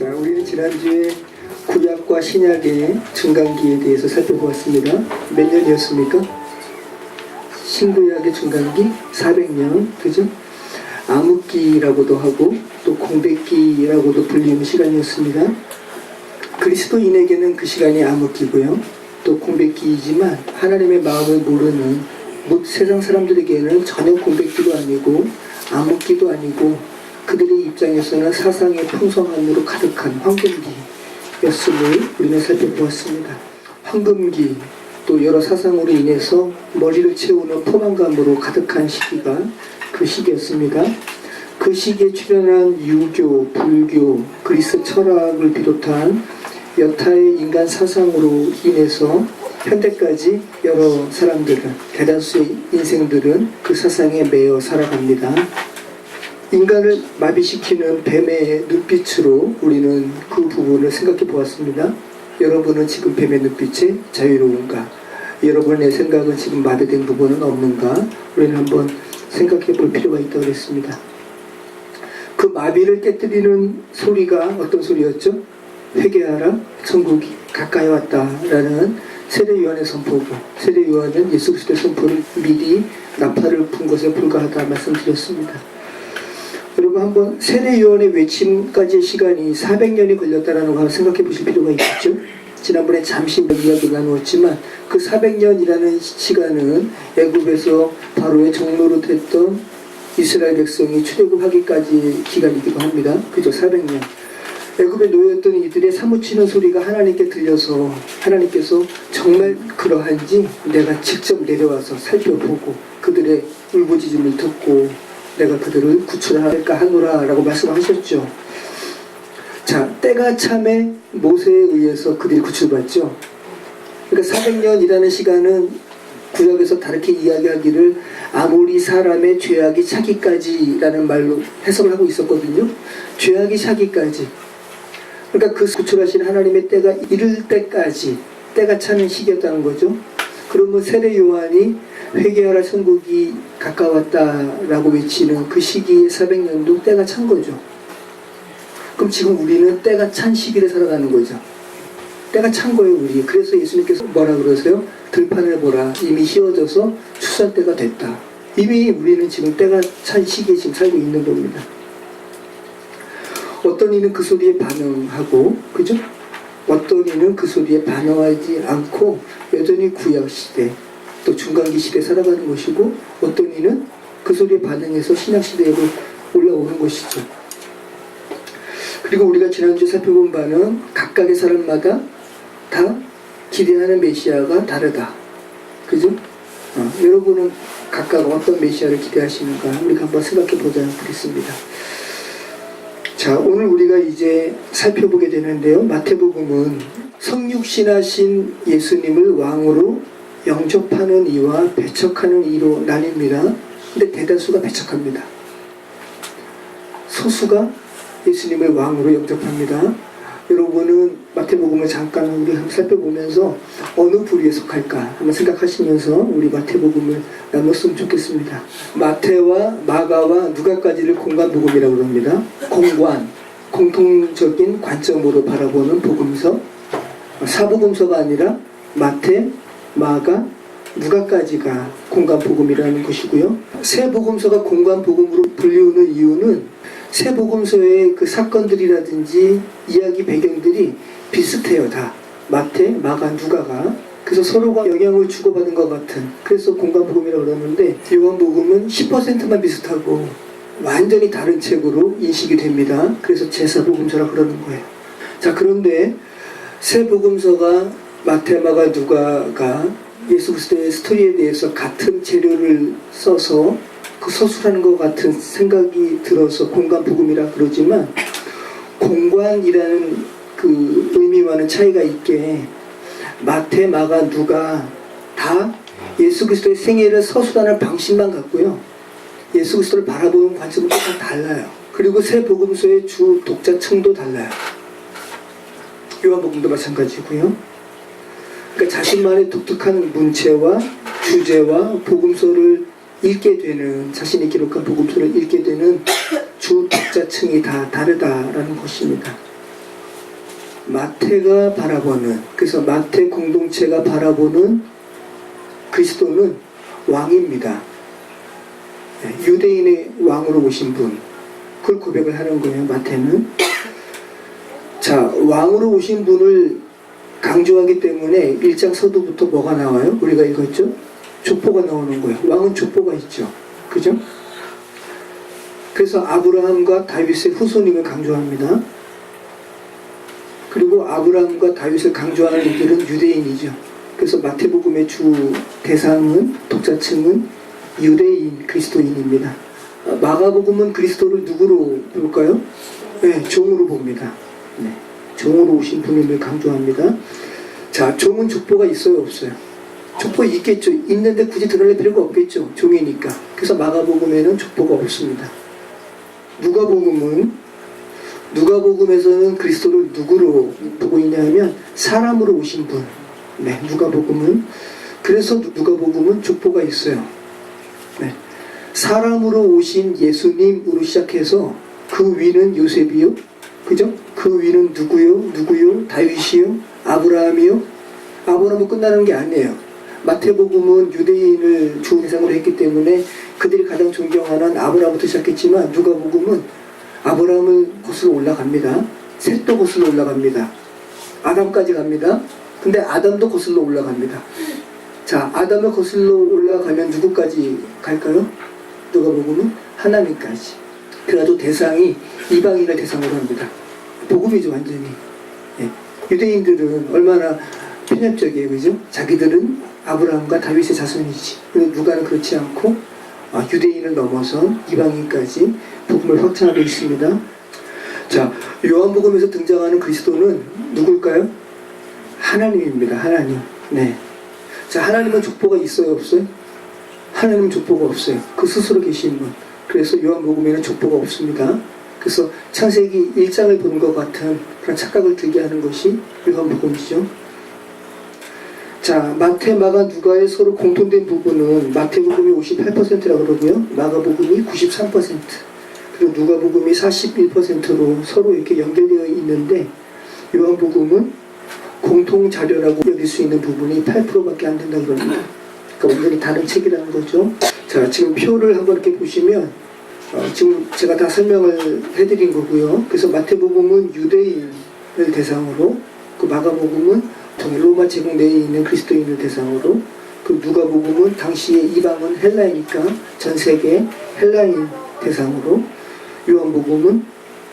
자, 우리는 지난주에 구약과 신약의 중간기에 대해서 살펴보았습니다. 몇 년이었습니까? 신구약의 중간기 400년, 그죠? 암흑기라고도 하고 또 공백기라고도 불리는 시간이었습니다. 그리스도인에게는 그 시간이 암흑기고요, 또 공백기이지만 하나님의 마음을 모르는 세상 사람들에게는 전혀 공백기도 아니고 암흑기도 아니고 그들의 입장에서는 사상의 풍성함으로 가득한 황금기였음을 우리는 살펴보았습니다. 황금기, 또 여러 사상으로 인해서 머리를 채우는 포만감으로 가득한 시기가 그 시기였습니다. 그 시기에 출현한 유교, 불교, 그리스 철학을 비롯한 여타의 인간 사상으로 인해서 현대까지 여러 사람들은, 대다수의 인생들은 그 사상에 매여 살아갑니다. 인간을 마비시키는 뱀의 눈빛으로 우리는 그 부분을 생각해 보았습니다. 여러분은 지금 뱀의 눈빛에 자유로운가? 여러분의 생각은 지금 마비된 부분은 없는가? 우리는 한번 생각해 볼 필요가 있다고 했습니다. 그 마비를 깨뜨리는 소리가 어떤 소리였죠? 회개하라, 천국이 가까이 왔다라는 세례 요한의 선포고, 세례 요한은 예수 그리스도의 선포를 미리 나팔을 분 것에 불과하다 말씀드렸습니다. 여러분, 한번 세례 요한의 외침까지의 시간이 400년이 걸렸다는 거 한번 생각해 보실 필요가 있겠죠? 지난번에 잠시 이야기를 나누었지만 그 400년이라는 시간은 애굽에서 바로의 종로로 됐던 이스라엘 백성이 출애굽하기까지 기간이기도 합니다. 그죠? 400년. 애굽에 놓였던 이들의 사무치는 소리가 하나님께 들려서 하나님께서 정말 그러한지 내가 직접 내려와서 살펴보고 그들의 울부짖음을 듣고 내가 그들을 구출할까 하노라 라고 말씀하셨죠. 자, 때가 참에 모세에 의해서 그들이 구출받죠. 그러니까 400년이라는 시간은 구약에서 다르게 이야기하기를 아모리 사람의 죄악이 차기까지라는 말로 해석을 하고 있었거든요. 죄악이 차기까지. 그러니까 그 구출하신 하나님의 때가 이를 때까지 때가 차는 시기였다는 거죠. 그러면 세례 요한이 회개하라 천국이 가까웠다라고 외치는 그 시기의 400년도 때가 찬 거죠. 그럼 지금 우리는 때가 찬 시기를 살아가는 거죠. 때가 찬 거예요, 우리. 그래서 예수님께서 뭐라 그러세요? 들판을 보라, 이미 휘어져서 추수할 때가 됐다. 이미 우리는 지금 때가 찬 시기에 지금 살고 있는 겁니다. 어떤 이는 그 소리에 반응하고, 그죠? 어떤 이는 그 소리에 반응하지 않고 여전히 구약시대, 또 중간기 시대에 살아가는 것이고, 어떤 이는 그 소리에 반응해서 신약시대로 올라오는 것이죠. 그리고 우리가 지난주에 살펴본 바는 각각의 사람마다 다 기대하는 메시아가 다르다. 그죠? 여러분은 각각 어떤 메시아를 기대하시는가 우리가 한번 생각해 보자 하겠습니다. 자, 오늘 우리가 이제 살펴보게 되는데요. 마태복음은 성육신하신 예수님을 왕으로 영접하는 이와 배척하는 이로 나뉩니다. 근데 대다수가 배척합니다. 소수가 예수님을 왕으로 영접합니다. 여러분은 마태복음을 잠깐 우리 한번 살펴보면서 어느 부류에 속할까 한번 생각하시면서 우리 마태복음을 나눴으면 좋겠습니다. 마태와 마가와 누가까지를 공관복음이라고 합니다. 공관, 공통적인 관점으로 바라보는 복음서, 사복음서가 아니라 마태, 마가, 누가까지가 공관복음이라는 것이고요. 세 복음서가 공관복음으로 불리우는 이유는 세 복음서의 그 사건들이라든지 이야기 배경들이 비슷해요. 다 마태, 마가, 누가가. 그래서 서로가 영향을 주고받은 것 같은, 그래서 공관복음이라고 그러는데 요한복음은 10%만 비슷하고 완전히 다른 책으로 인식이 됩니다. 그래서 제4복음서라고 그러는 거예요. 자, 그런데 세 복음서가 마태, 마가, 누가가 예수 그리스도의 스토리에 대해서 같은 재료를 써서 그 서술하는 것 같은 생각이 들어서 공관복음이라 그러지만, 공관이라는 그 의미와는 차이가 있게 마태, 마가, 누가 다 예수 그리스도의 생애를 서술하는 방식만 같고요, 예수 그리스도를 바라보는 관점은 다 달라요. 그리고 세 복음서의 주 독자층도 달라요. 요한복음도 마찬가지고요. 그러니까 자신만의 독특한 문체와 주제와 복음서를 읽게 되는, 자신이 기록한 복음서를 읽게 되는 주 독자층이 다 다르다라는 것입니다. 마태가 바라보는, 그래서 마태 공동체가 바라보는 그리스도는 왕입니다. 유대인의 왕으로 오신 분, 그걸 고백을 하는 거예요. 마태는. 자, 왕으로 오신 분을 강조하기 때문에 1장 서두부터 뭐가 나와요? 우리가 읽었죠? 족보가 나오는 거예요. 왕은 족보가 있죠. 그죠? 그래서 아브라함과 다윗의 후손임을 강조합니다. 그리고 아브라함과 다윗을 강조하는 이들은 유대인이죠. 그래서 마태복음의 주 대상은, 독자층은 유대인, 그리스도인입니다. 마가복음은 그리스도를 누구로 볼까요? 네, 종으로 봅니다. 네, 종으로 오신 분임을 강조합니다. 자, 종은 족보가 있어요, 없어요? 족보 있겠죠. 있는데 굳이 드러낼 필요가 없겠죠. 종이니까. 그래서 마가복음에는 족보가 없습니다. 누가복음에서는 그리스도를 누구로 보고 있냐면 사람으로 오신 분. 네, 누가복음은. 그래서 누가복음은 족보가 있어요. 네, 사람으로 오신 예수님으로 시작해서 그 위는 요셉이요, 그죠? 그 위는 누구요? 다윗이요? 아브라함이요? 아브라함은 끝나는 게 아니에요. 마태복음은 유대인을 주 대상으로 했기 때문에 그들이 가장 존경하는 아브라함부터 시작했지만 누가복음은 아브라함을 거슬러 올라갑니다. 셋도 거슬러 올라갑니다. 아담까지 갑니다. 근데 아담도 거슬러 올라갑니다. 자, 아담을 거슬러 올라가면 누구까지 갈까요? 누가복음은 하나님까지. 그래도 대상이 이방인을 대상으로 합니다. 복음이죠, 완전히. 예. 유대인들은 얼마나 편협적이에요, 그죠? 자기들은 아브라함과 다윗의 자손이지. 근데 누가는 그렇지 않고 유대인을 넘어선 이방인까지 복음을 확장하고 있습니다. 자, 요한복음에서 등장하는 그리스도는 누굴까요? 하나님입니다. 하나님. 네. 자, 하나님은 족보가 있어요, 없어요? 하나님은 족보가 없어요. 그 스스로 계신 분. 그래서 요한복음에는 족보가 없습니다. 그래서 창세기 1장을 보는 것 같은 그런 착각을 들게 하는 것이 요한복음이죠. 자, 마태, 마가, 누가의 서로 공통된 부분은 마태복음이 58%라고 그러고요. 마가복음이 93%, 그리고 누가복음이 41%로 서로 이렇게 연결되어 있는데 요한복음은 공통 자료라고 여길 수 있는 부분이 8%밖에 안 된다고 그럽니다. 그러니까 완전히 다른 책이라는 거죠. 자, 지금 표를 한번 이렇게 보시면 지금 제가 다 설명을 해드린 거고요. 그래서 마태복음은 유대인을 대상으로, 그 마가복음은 로마 제국 내에 있는 그리스도인을 대상으로, 그 누가복음은 당시의 이방은 헬라이니까 전 세계 헬라인 대상으로, 요한복음은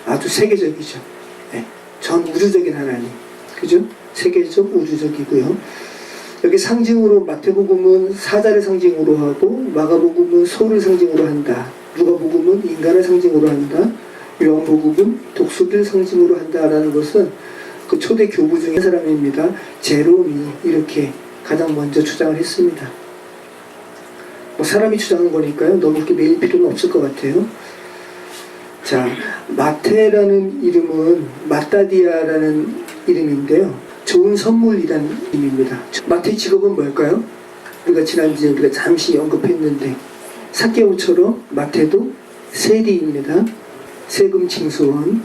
아주 세계적이죠. 네, 전 우주적인 하나님, 그죠? 세계적 우주적이고요. 여기 상징으로 마태복음은 사자를 상징으로 하고 마가복음은 소를 상징으로 한다. 누가복음은 인간을 상징으로 한다. 요한복음은 독수리를 상징으로 한다라는 것은 그 초대 교부 중에 한 사람입니다. 제롬이 이렇게 가장 먼저 주장을 했습니다. 뭐 사람이 주장한 거니까요. 너무 이렇게 매일 필요는 없을 것 같아요. 자, 마태라는 이름은 마따디아라는 이름인데요. 좋은 선물이라는 의미입니다. 마태의 직업은 뭘까요? 우리가 지난주에 우리가 잠시 언급했는데 삭개오처럼 마태도 세리입니다. 세금 징수원.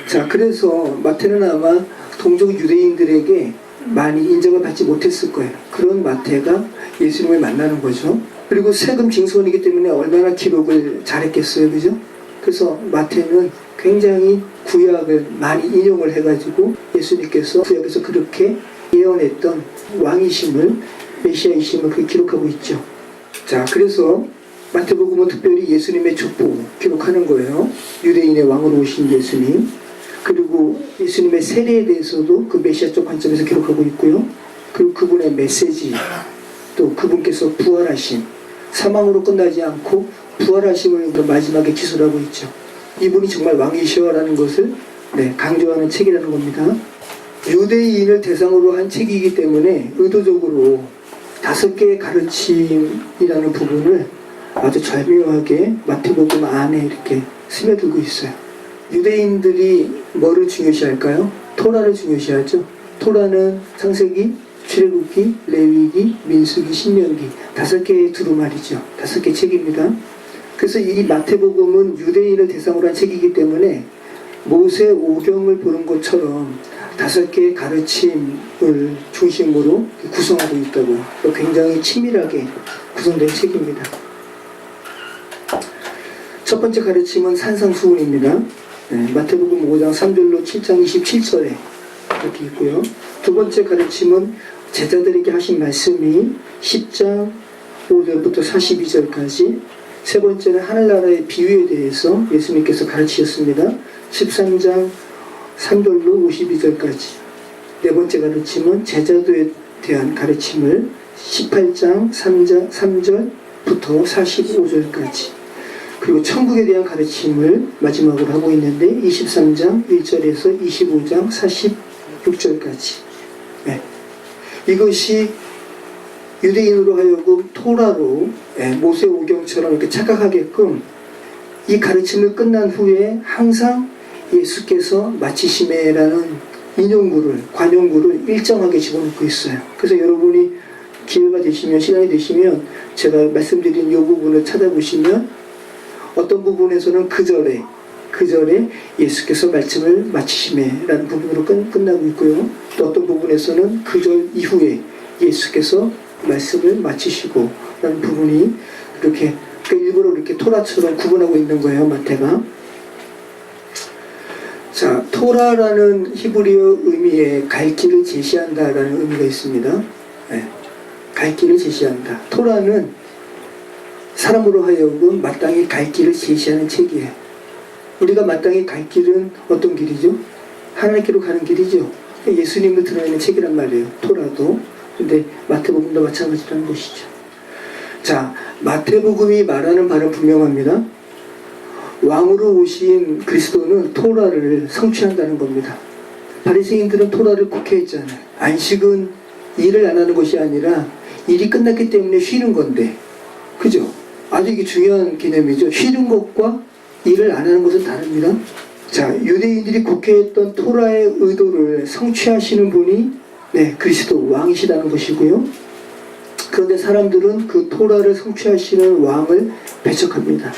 자, 그래서 마태는 아마 동족 유대인들에게 많이 인정을 받지 못했을 거예요. 그런 마태가 예수님을 만나는 거죠. 그리고 세금 징수원이기 때문에 얼마나 기록을 잘했겠어요, 그죠? 그래서 마태는 굉장히 구약을 많이 인용을 해가지고 예수님께서 구약에서 그렇게 예언했던 왕이심을, 메시아이심을 그렇게 기록하고 있죠. 자, 그래서 마태복음은 특별히 예수님의 족보 기록하는 거예요. 유대인의 왕으로 오신 예수님, 그리고 예수님의 세례에 대해서도 그 메시아적 관점에서 기록하고 있고요. 그리고 그분의 메시지, 또 그분께서 부활하신, 사망으로 끝나지 않고 부활하심을 마지막에 기술하고 있죠. 이분이 정말 왕이시여라는 것을 강조하는 책이라는 겁니다. 유대인을 대상으로 한 책이기 때문에 의도적으로 5개의 가르침이라는 부분을 아주 절묘하게 마태복음 안에 이렇게 스며들고 있어요. 유대인들이 뭐를 중요시할까요? 토라를 중요시하죠. 토라는 창세기, 출애굽기, 레위기, 민수기, 신명기 5개의 두루마리죠. 5개 책입니다. 그래서 이 마태복음은 유대인을 대상으로 한 책이기 때문에 모세 오경을 보는 것처럼 5개의 가르침을 중심으로 구성하고 있다고 굉장히 치밀하게 구성된 책입니다. 첫 번째 가르침은 산상수훈입니다. 마태복음 5장 3절로 7장 27절에 이렇게 있고요. 두 번째 가르침은 제자들에게 하신 말씀이 10장 5절부터 42절까지, 세 번째는 하늘나라의 비유에 대해서 예수님께서 가르치셨습니다. 13장 3절로 52절까지. 네 번째 가르침은 제자도에 대한 가르침을 18장 3절부터 45절까지, 그리고 천국에 대한 가르침을 마지막으로 하고 있는데 23장 1절에서 25장 46절까지. 이것이 유대인으로 하여금 토라로 모세 오경처럼 이렇게 착각하게끔 이 가르침을 끝난 후에 항상 예수께서 마치심에라는 인용구를, 관용구를 일정하게 집어넣고 있어요. 그래서 여러분이 기회가 되시면, 시간이 되시면 제가 말씀드린 이 부분을 찾아보시면 어떤 부분에서는 그 절에 예수께서 말씀을 마치심에라는 부분으로 끝나고 있고요. 또 어떤 부분에서는 그 절 이후에 예수께서 말씀을 마치시고 라는 부분이 이렇게, 그러니까 일부러 이렇게 토라처럼 구분하고 있는 거예요, 마태가. 자, 토라라는 히브리어 의미에 갈 길을 제시한다라는 의미가 있습니다. 갈 길을 제시한다. 토라는 사람으로 하여금 마땅히 갈 길을 제시하는 책이에요. 우리가 마땅히 갈 길은 어떤 길이죠? 하나님께로 가는 길이죠. 예수님을 드러내는 책이란 말이에요, 토라도. 근데 마태복음도 마찬가지라는 것이죠. 자, 마태복음이 말하는 바는 분명합니다. 왕으로 오신 그리스도는 토라를 성취한다는 겁니다. 바리새인들은 토라를 곡해했잖아요. 안식은 일을 안 하는 것이 아니라 일이 끝났기 때문에 쉬는 건데, 그죠? 아주 이게 중요한 개념이죠. 쉬는 것과 일을 안 하는 것은 다릅니다. 자, 유대인들이 곡해했던 토라의 의도를 성취하시는 분이 그리스도 왕이시다는 것이고요. 그런데 사람들은 그 토라를 성취하시는 왕을 배척합니다.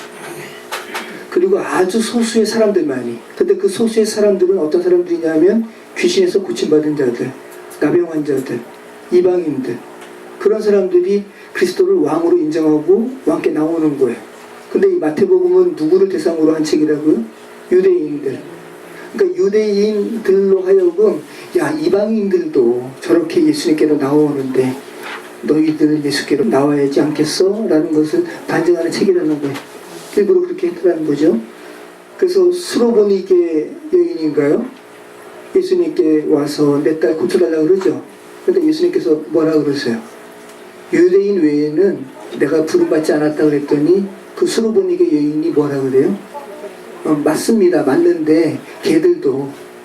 그리고 아주 소수의 사람들만이. 근데 그 소수의 사람들은 어떤 사람들이냐면 귀신에서 고침받은 자들, 나병 환자들, 이방인들, 그런 사람들이 그리스도를 왕으로 인정하고 왕께 나오는 거예요. 근데 이 마태복음은 누구를 대상으로 한 책이라고요? 유대인들. 그러니까 유대인들로 하여금 야, 이방인들도 저렇게 예수님께로 나오는데 너희들 예수께로 나와야지 않겠어? 라는 것을 반증하는 책이라는 거예요. 일부러 그렇게 했더라는 거죠. 그래서 수로보니게 여인인가요? 예수님께 와서 내 딸 고쳐달라고 그러죠. 그런데 예수님께서 뭐라 그러세요? 유대인 외에는 내가 부름받지 않았다 그랬더니 그 수로보니게 여인이 뭐라 그래요? 맞습니다. 맞는데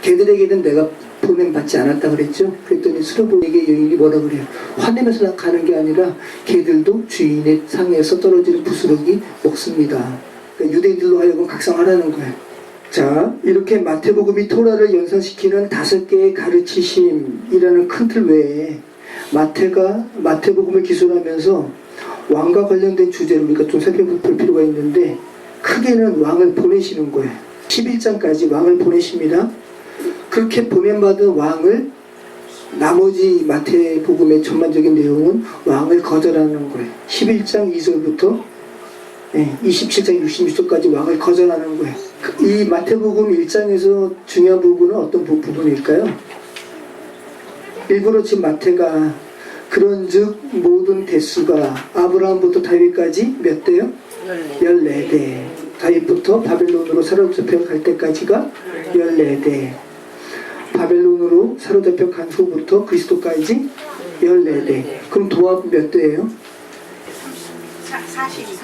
걔들에게는 내가 보냄받지 않았다 그랬죠. 그랬더니 수로보니게 여인이 뭐라 그래요? 화내면서 가는 게 아니라 걔들도 주인의 상에서 떨어지는 부스러기 먹습니다. 그러니까 유대인들로 하여금 각성하라는 거예요. 자, 이렇게 마태복음이 토라를 연상시키는 5개의 가르치심이라는 큰 틀 외에 마태가 마태복음을 기술하면서 왕과 관련된 주제를 우리가 좀 살펴볼 필요가 있는데, 크게는 왕을 보내시는 거예요. 11장까지 왕을 보내십니다. 그렇게 보냄받은 왕을, 나머지 마태복음의 전반적인 내용은 왕을 거절하는 거예요. 11장 2절부터 27장 66절까지 왕을 거절하는 거예요. 이 마태복음 1장에서 중요한 부분은 어떤 부분일까요? 일부러 지금 마태가 그런즉 모든 대수가 아브라함부터 다윗까지 몇 대요? 14대. 다윗부터 바벨론으로 사로잡혀 갈 때까지가 14대. 바벨론으로 사로잡혀 간 후부터 그리스도까지 14대. 그럼 도합 몇 대예요?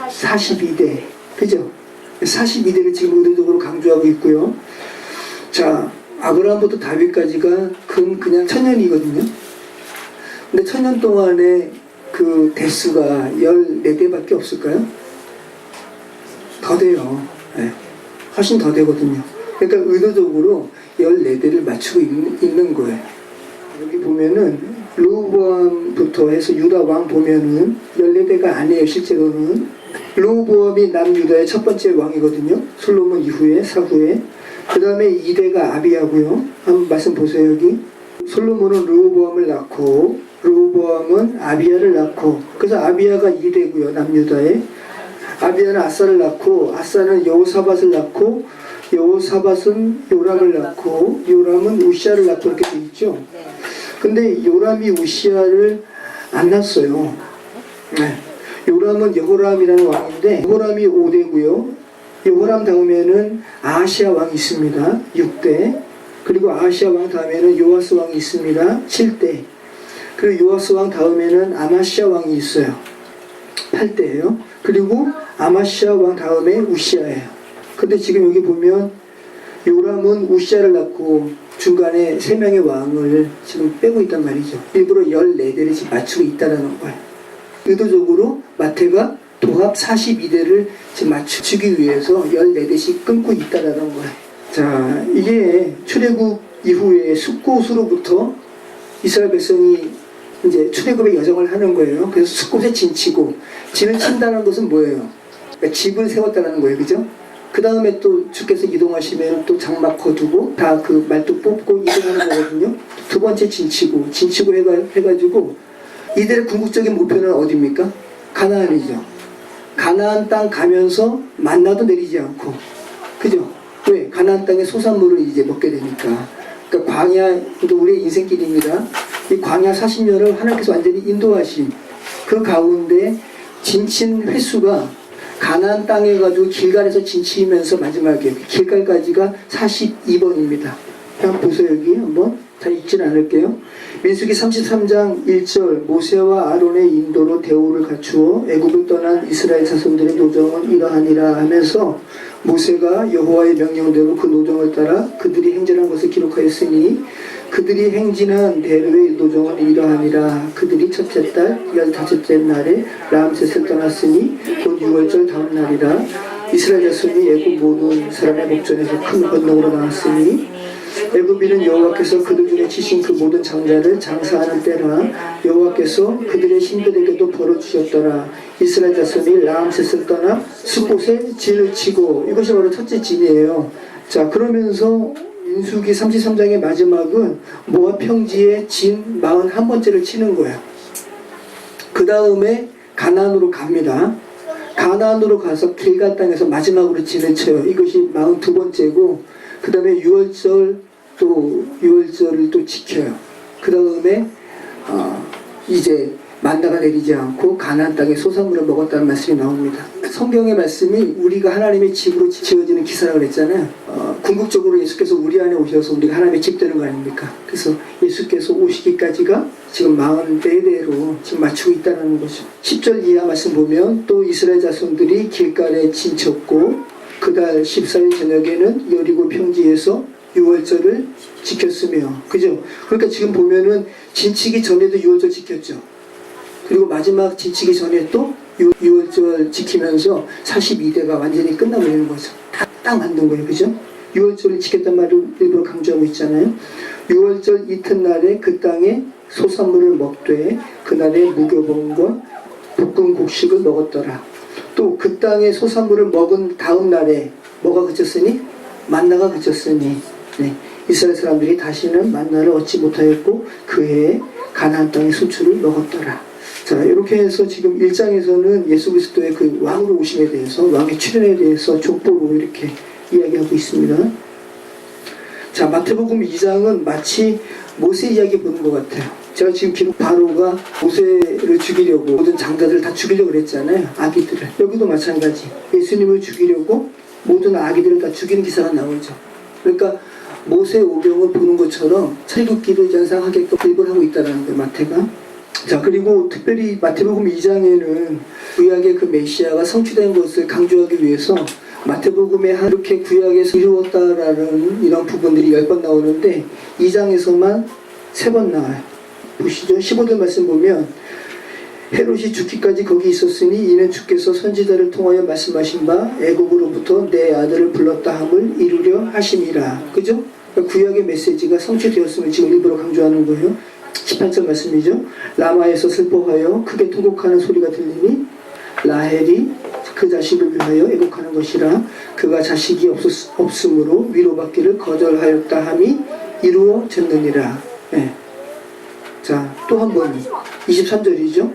42대. 그죠? 42대를 지금 의도적으로 강조하고 있고요. 자, 아브라함부터 다윗까지가 그냥 1000년이거든요. 근데 1000년 동안에 그 대수가 14대밖에 없을까요? 더 돼요. 훨씬 더 되거든요. 그러니까 의도적으로 14대를 맞추고 있는 거예요. 여기 보면은 르호보암부터 해서 유다 왕 보면은 14대가 아니에요. 실제로는 르호보암이 남유다의 첫 번째 왕이거든요. 솔로몬 이후에 사후에. 그 다음에 2대가 아비야고요. 한번 말씀 보세요. 여기 솔로몬은 르호보암을 낳고 르호보암은 아비야를 낳고, 그래서 아비야가 2대고요. 남유다에. 아비야는 아사를 낳고 아사는 여호사밧을 낳고 여호사밧은 요람을 낳고 요람은 우시아를 낳고 이렇게 돼 있죠. 근데 요람이 우시아를 안 낳았어요. 네. 요람은 여호람이라는 왕인데 여호람이 5대고요. 여호람 다음에는 아하시아 왕이 있습니다. 6대. 그리고 아하시아 왕 다음에는 요아스 왕이 있습니다. 7대. 그리고 요아스 왕 다음에는 아마시아 왕이 있어요. 8대예요. 그리고 아마시아 왕 다음에 우시아예요. 근데 지금 여기 보면 요람은 우시아를 낳고 중간에 3명의 왕을 지금 빼고 있단 말이죠. 일부러 14대를 지금 맞추고 있다는 거예요. 의도적으로 마태가 도합 42대를 지금 맞추기 위해서 14대씩 끊고 있다는 거예요. 자, 이게 출애굽 이후에 숫곳으로부터 이스라엘 백성이 이제 출애굽의 여정을 하는 거예요. 그래서 숫곳에 진치고, 진을 친다는 것은 뭐예요? 그러니까 집을 세웠다는 거예요. 그죠? 그 다음에 또 주께서 이동하시면 또 장막 거두고 다 그 말뚝 뽑고 이동하는 거거든요. 두 번째 진치고 해가지고 이들의 궁극적인 목표는 어디입니까? 가나안이죠. 가나안 땅 가면서 만나도 내리지 않고, 그죠? 왜? 가나안 땅의 소산물을 이제 먹게 되니까. 그러니까 광야, 우리의 인생길입니다. 이 광야 40년을 하나님께서 완전히 인도하신 그 가운데 진친 횟수가 가나안 땅에 가지고 길갈에서 진치면서 마지막에 길갈까지가 42번입니다. 한번 보세요. 여기 한번 다 읽지는 않을게요. 민수기 33장 1절 모세와 아론의 인도로 대우를 갖추어 애굽을 떠난 이스라엘 자손들의 노정은 이러하니라 하면서 모세가 여호와의 명령대로 그 노정을 따라 그들이 행진한 것을 기록하였으니 그들이 행진한 대로의 노정은 이러하니라. 그들이 첫째 달 15째 날에 라암셋을 떠났으니 곧 6월절 다음 날이라. 이스라엘 자손이 애굽 모든 사람의 목전에서 큰 건너으로 나왔으니 애굽인은 여호와께서 그들 중에 치신 그 모든 장자를 장사하는 때라. 여호와께서 그들의 신들에게도 벌어 주셨더라. 이스라엘 자손이 라암셋을 떠나 숫곳에 진을 치고, 이것이 바로 첫째 진이에요. 자, 그러면서 민수기 33장의 마지막은 모압 평지에 진 41번째를 치는 거예요. 그 다음에 가나안으로 갑니다. 가나안으로 가서 길갈 땅에서 마지막으로 진을 쳐요. 이것이 42번째고, 그 다음에 6월절을 또 지켜요. 그 다음에 이제 만나가 내리지 않고 가나안 땅에 소산물을 먹었다는 말씀이 나옵니다. 성경의 말씀이 우리가 하나님의 집으로 지어지는 기사라고 그랬잖아요. 궁극적으로 예수께서 우리 안에 오셔서 우리가 하나님의 집 되는 거 아닙니까? 그래서 예수께서 오시기까지가 지금 44대로 지금 맞추고 있다는 거죠. 10절 이하 말씀 보면 또 이스라엘 자손들이 길갈에 진쳤고 그달 14일 저녁에는 여리고 평지에서 6월절을 지켰으며, 그죠? 그러니까 지금 보면은 진치기 전에도 6월절 지켰죠. 그리고 마지막 진치기 전에 또 6월절 지키면서 42대가 완전히 끝나버리는 거죠. 딱 만든 거예요. 그죠? 6월절을 지켰단 말을 일부러 강조하고 있잖아요. 6월절 이튿날에 그 땅에 소산물을 먹되 그날에 무교봉과 볶은 곡식을 먹었더라. 또 그 땅에 소산물을 먹은 다음 날에 뭐가 그쳤으니? 만나가 그쳤으니, 네. 이스라엘 사람들이 다시는 만나를 얻지 못하였고 그 해에 가나안 땅의 수출을 먹었더라. 자, 이렇게 해서 지금 1장에서는 예수 그리스도의 그 왕으로 오심에 대해서, 왕의 출현에 대해서 족보로 이렇게 이야기하고 있습니다. 자, 마태복음 2장은 마치 모세 이야기 보는 것 같아요. 제가 지금 기록 바로가 모세를 죽이려고 모든 장자들을 다 죽이려고 그랬잖아요. 아기들을. 여기도 마찬가지. 예수님을 죽이려고 모든 아기들을 다 죽이는 기사가 나오죠. 그러니까 모세 오병을 보는 것처럼 출애굽기를 연상하게끔 기록을 하고 있다는 거예요. 마태가. 자, 그리고 특별히 마태복음 2장에는 구약의 그 메시아가 성취된 것을 강조하기 위해서 마태복음에 이렇게 구약에서 이루었다라는 이런 부분들이 10번 나오는데 2장에서만 3번 나와요. 보시죠. 15절 말씀 보면 헤롯이 죽기까지 거기 있었으니 이는 주께서 선지자를 통하여 말씀하신 바 애국으로부터 내 아들을 불렀다 함을 이루려 하심이라. 그죠? 그러니까 구약의 메시지가 성취되었음을 지금 일부러 강조하는 거예요. 18절 말씀이죠. 라마에서 슬퍼하여 크게 통곡하는 소리가 들리니 라헬이 그 자식을 위하여 애곡하는 것이라. 그가 자식이 없으므로 위로받기를 거절하였다 함이 이루어졌느니라. 네. 자, 또 한 번 23절이죠.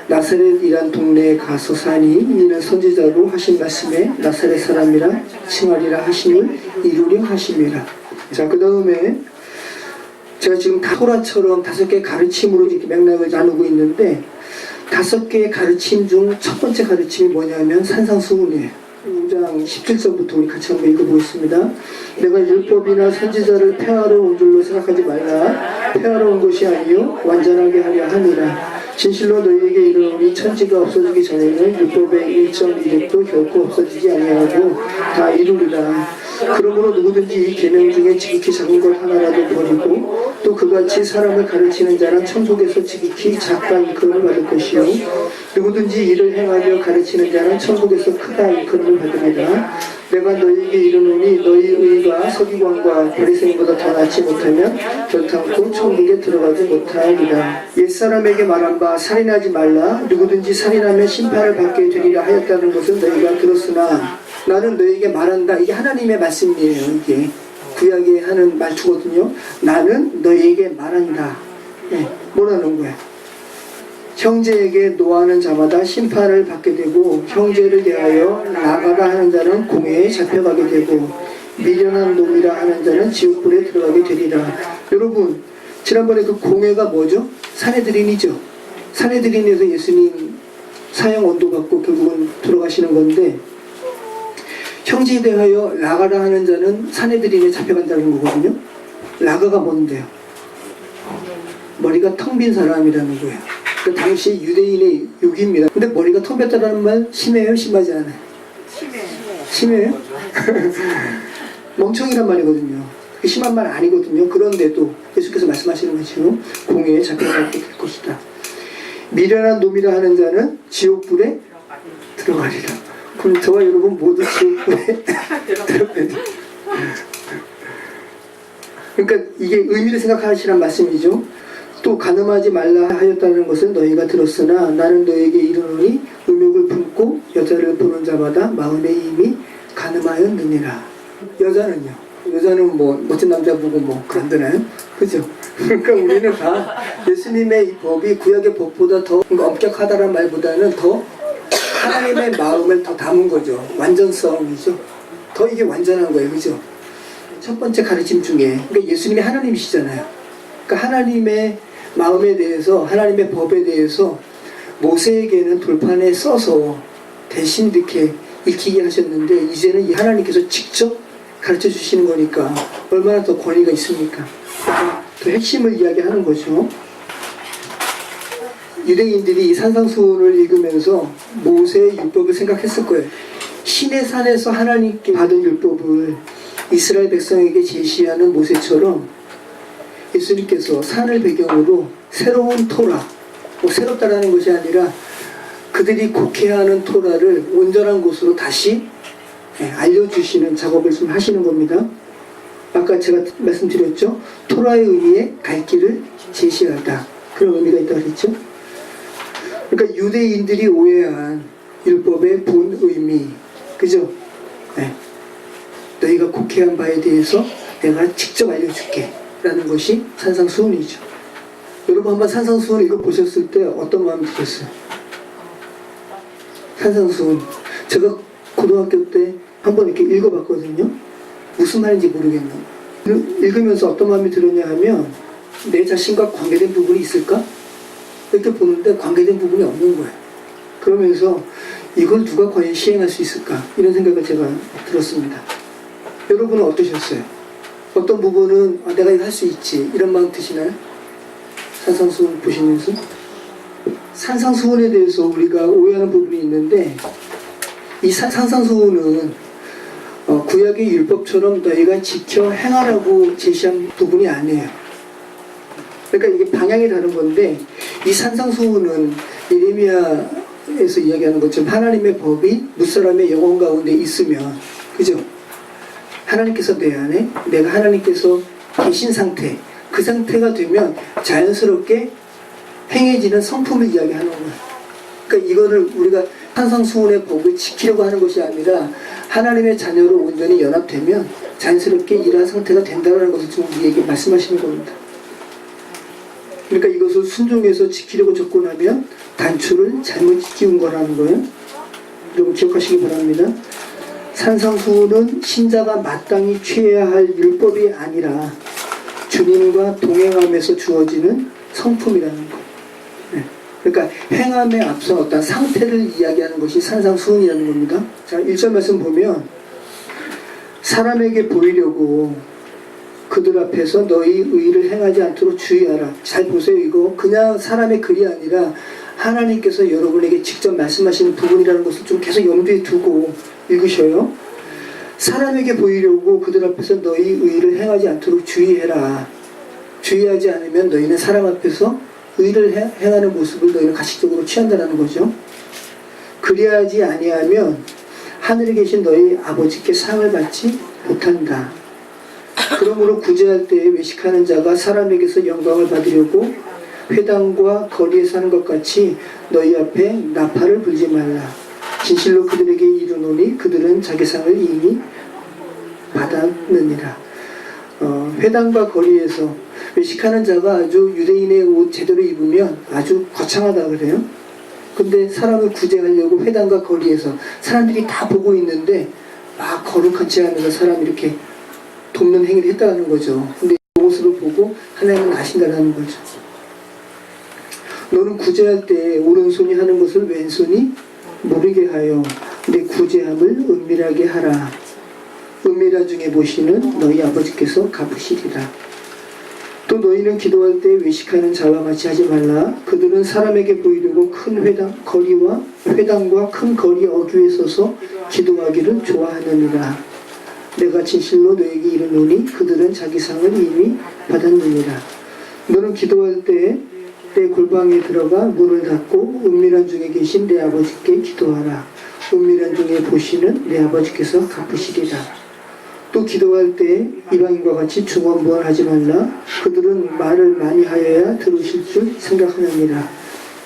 나사렛이란 동네에 가서 사니 이는 선지자로 하신 말씀에 나사렛 사람이라 칭하리라 하심을 이루려 하심이라. 자, 그 다음에 제가 지금 토라처럼 5개의 가르침으로 이렇게 맥락을 나누고 있는데 5개의 가르침 중 첫 번째 가르침이 뭐냐면 산상수훈이에요. 5장 17절부터 우리 같이 한번 읽어보겠습니다. 내가 율법이나 선지자를 폐하러 온 줄로 생각하지 말라. 폐하러 온 것이 아니요 완전하게 하려 함이라. 진실로 너희에게 이르노니 천지가 없어지기 전에는 율법의 1.1획도 결코 없어지지 아니하고 다 이루리라. 그러므로 누구든지 이 계명 중에 지극히 작은 것 하나라도 버리고 또 그같이 사람을 가르치는 자는 천국에서 지극히 작은 일컬음을 받을 것이요 누구든지 이를 행하며 가르치는 자는 천국에서 크다 일컬음을 받으리라. 내가 너희에게 이르노니 너희 의가 서기관과 바리새인보다 더 낫지 못하면 결탄코 천국에 들어가지 못하리라. 옛사람에게 말한 바 살인하지 말라. 누구든지 살인하면 심판을 받게 되리라 하였다는 것은 너희가 들었으나 나는 너희에게 말한다. 이게 하나님의 말씀이에요. 이게 구약에 하는 말투거든요. 나는 너희에게 말한다. 네, 뭐라는 거야? 형제에게 노하는 자마다 심판을 받게 되고 형제를 대하여 나가라 하는 자는 공회에 잡혀가게 되고 미련한 놈이라 하는 자는 지옥불에 들어가게 되리라. 여러분, 지난번에 그 공회가 뭐죠? 사내들인이죠. 사내들인에서 예수님 사형 언도 받고 결국은 들어가시는 건데 형제에 대하여 나가라 하는 자는 사내들인에 잡혀간다는 거거든요. 나가가 뭔데요? 머리가 텅 빈 사람이라는 거예요. 그 당시 유대인의 욕입니다. 근데 머리가 텅 빈다는 말 심해요? 심하지 않아요? 심해요? 멍청이란 말이거든요. 심한 말 아니거든요. 그런데도 예수께서 말씀하시는 것처럼 공회에 잡혀가게 될 것이다. 미련한 놈이라 하는 자는 지옥불에 들어가리라. 그럼 저와 여러분 모두 지옥불에 들어가야 돼. 그러니까 이게 의미를 생각하시란 말씀이죠. 또 간음하지 말라 하였다는 것은 너희가 들었으나 나는 너희에게 이르노니 음욕을 품고 여자를 보는 자마다 마음에 이미 간음하였느니라. 여자는요? 여자는 뭐 멋진 남자 보고 뭐 그런다나요? 그죠? 그러니까 우리는 다 예수님의 이 법이 구약의 법보다 더 엄격하다는 말보다는 더 하나님의 마음을 더 담은 거죠. 완전성이죠. 더 이게 완전한 거예요. 그죠? 첫 번째 가르침 중에 그러니까 예수님이 하나님이시잖아요. 그러니까 하나님의 마음에 대해서 하나님의 법에 대해서 모세에게는 돌판에 써서 대신 이렇게 읽히게 하셨는데 이제는 하나님께서 직접 가르쳐 주시는 거니까 얼마나 더 권위가 있습니까? 그 핵심을 이야기하는 거죠. 유대인들이 이 산상수훈을 읽으면서 모세의 율법을 생각했을 거예요. 신의 산에서 하나님께 받은 율법을 이스라엘 백성에게 제시하는 모세처럼 예수님께서 산을 배경으로 새로운 토라, 뭐 새롭다라는 것이 아니라 그들이 곡해하는 토라를 온전한 곳으로 다시 알려주시는 작업을 좀 하시는 겁니다. 아까 제가 말씀드렸죠. 토라의 의미에 갈 길을 제시하다. 그런 의미가 있다고 그랬죠. 그러니까 유대인들이 오해한 율법의 본 의미, 그죠? 네. 너희가 곡해한 바에 대해서 내가 직접 알려줄게 라는 것이 산상수훈이죠. 여러분 한번 산상수훈 읽어보셨을 때 어떤 마음이 드셨어요? 산상수훈 제가 고등학교 때 한번 이렇게 읽어봤거든요. 무슨 말인지 모르겠네요. 읽으면서 어떤 마음이 들었냐 하면 내 자신과 관계된 부분이 있을까? 이렇게 보는데 관계된 부분이 없는 거예요. 그러면서 이걸 누가 과연 시행할 수 있을까? 이런 생각을 제가 들었습니다. 여러분은 어떠셨어요? 어떤 부분은 내가 이거 할 수 있지 이런 마음 드시나요? 산상수훈 보시면서 산상수훈에 대해서 우리가 오해하는 부분이 있는데 이 산상수훈은 구약의 율법처럼 너희가 지켜 행하라고 제시한 부분이 아니에요. 그러니까 이게 방향이 다른 건데 이 산상수훈은 예레미야에서 이야기하는 것처럼 하나님의 법이 무사람의 영혼 가운데 있으면 그죠? 하나님께서 내 안에 내가 하나님께서 계신 상태 그 상태가 되면 자연스럽게 행해지는 성품을 이야기하는 거예요. 그러니까 이거를 우리가 산상수훈의 법을 지키려고 하는 것이 아니라 하나님의 자녀로 온전히 연합되면 자연스럽게 이러한 상태가 된다는 것을 지금 우리에게 말씀하시는 겁니다. 그러니까 이것을 순종해서 지키려고 접근하면 단추를 잘못 끼운 거라는 거예요. 여러분 기억하시기 바랍니다. 산상수훈은 신자가 마땅히 취해야 할 율법이 아니라 주님과 동행하면서 주어지는 성품이라는 거. 그러니까 행함에 앞서 어떤 상태를 이야기하는 것이 산상수훈이라는 겁니다. 자, 1절 말씀 보면 사람에게 보이려고 그들 앞에서 너희 의를 행하지 않도록 주의하라. 잘 보세요. 이거 그냥 사람의 글이 아니라 하나님께서 여러분에게 직접 말씀하시는 부분이라는 것을 좀 계속 염두에 두고 읽으셔요. 사람에게 보이려고 그들 앞에서 너희 의를 행하지 않도록 주의해라. 주의하지 않으면 너희는 사람 앞에서 의를 행하는 모습을 너희는 가식적으로 취한다는 거죠. 그리하지 아니하면 하늘에 계신 너희 아버지께 상을 받지 못한다. 그러므로 구제할 때에 외식하는 자가 사람에게서 영광을 받으려고 회당과 거리에 사는 것 같이 너희 앞에 나팔을 불지 말라. 진실로 그들에게 이르노니 그들은 자기 상을 이미 받았느니라. 회당과 거리에서 외식하는 자가 아주 유대인의 옷 제대로 입으면 아주 거창하다 그래요. 근데 사람을 구제하려고 회당과 거리에서 사람들이 다 보고 있는데 막 거룩한 체 하면서 사람 이렇게 돕는 행위를 했다는 거죠. 근데 그 모습을 보고 하나님은 아신다는 거죠. 너는 구제할 때 오른손이 하는 것을 왼손이 모르게 하여 내 구제함을 은밀하게 하라. 은밀한 중에 보시는 너희 아버지께서 갚으시리라. 또 너희는 기도할 때 외식하는 자와 같이 하지 말라. 그들은 사람에게 보이려고 큰 회당과 큰 거리 어귀에 서서 기도하기를 좋아하느니라. 내가 진실로 너에게 이르노니 그들은 자기 상을 이미 받았느니라. 너는 기도할 때 내 골방에 들어가 문을 닫고 은밀한 중에 계신 내 아버지께 기도하라. 은밀한 중에 보시는 내 아버지께서 갚으시리라. 또 기도할 때 이방인과 같이 중언부언하지 말라. 그들은 말을 많이 하여야 들으실 줄 생각하느니라.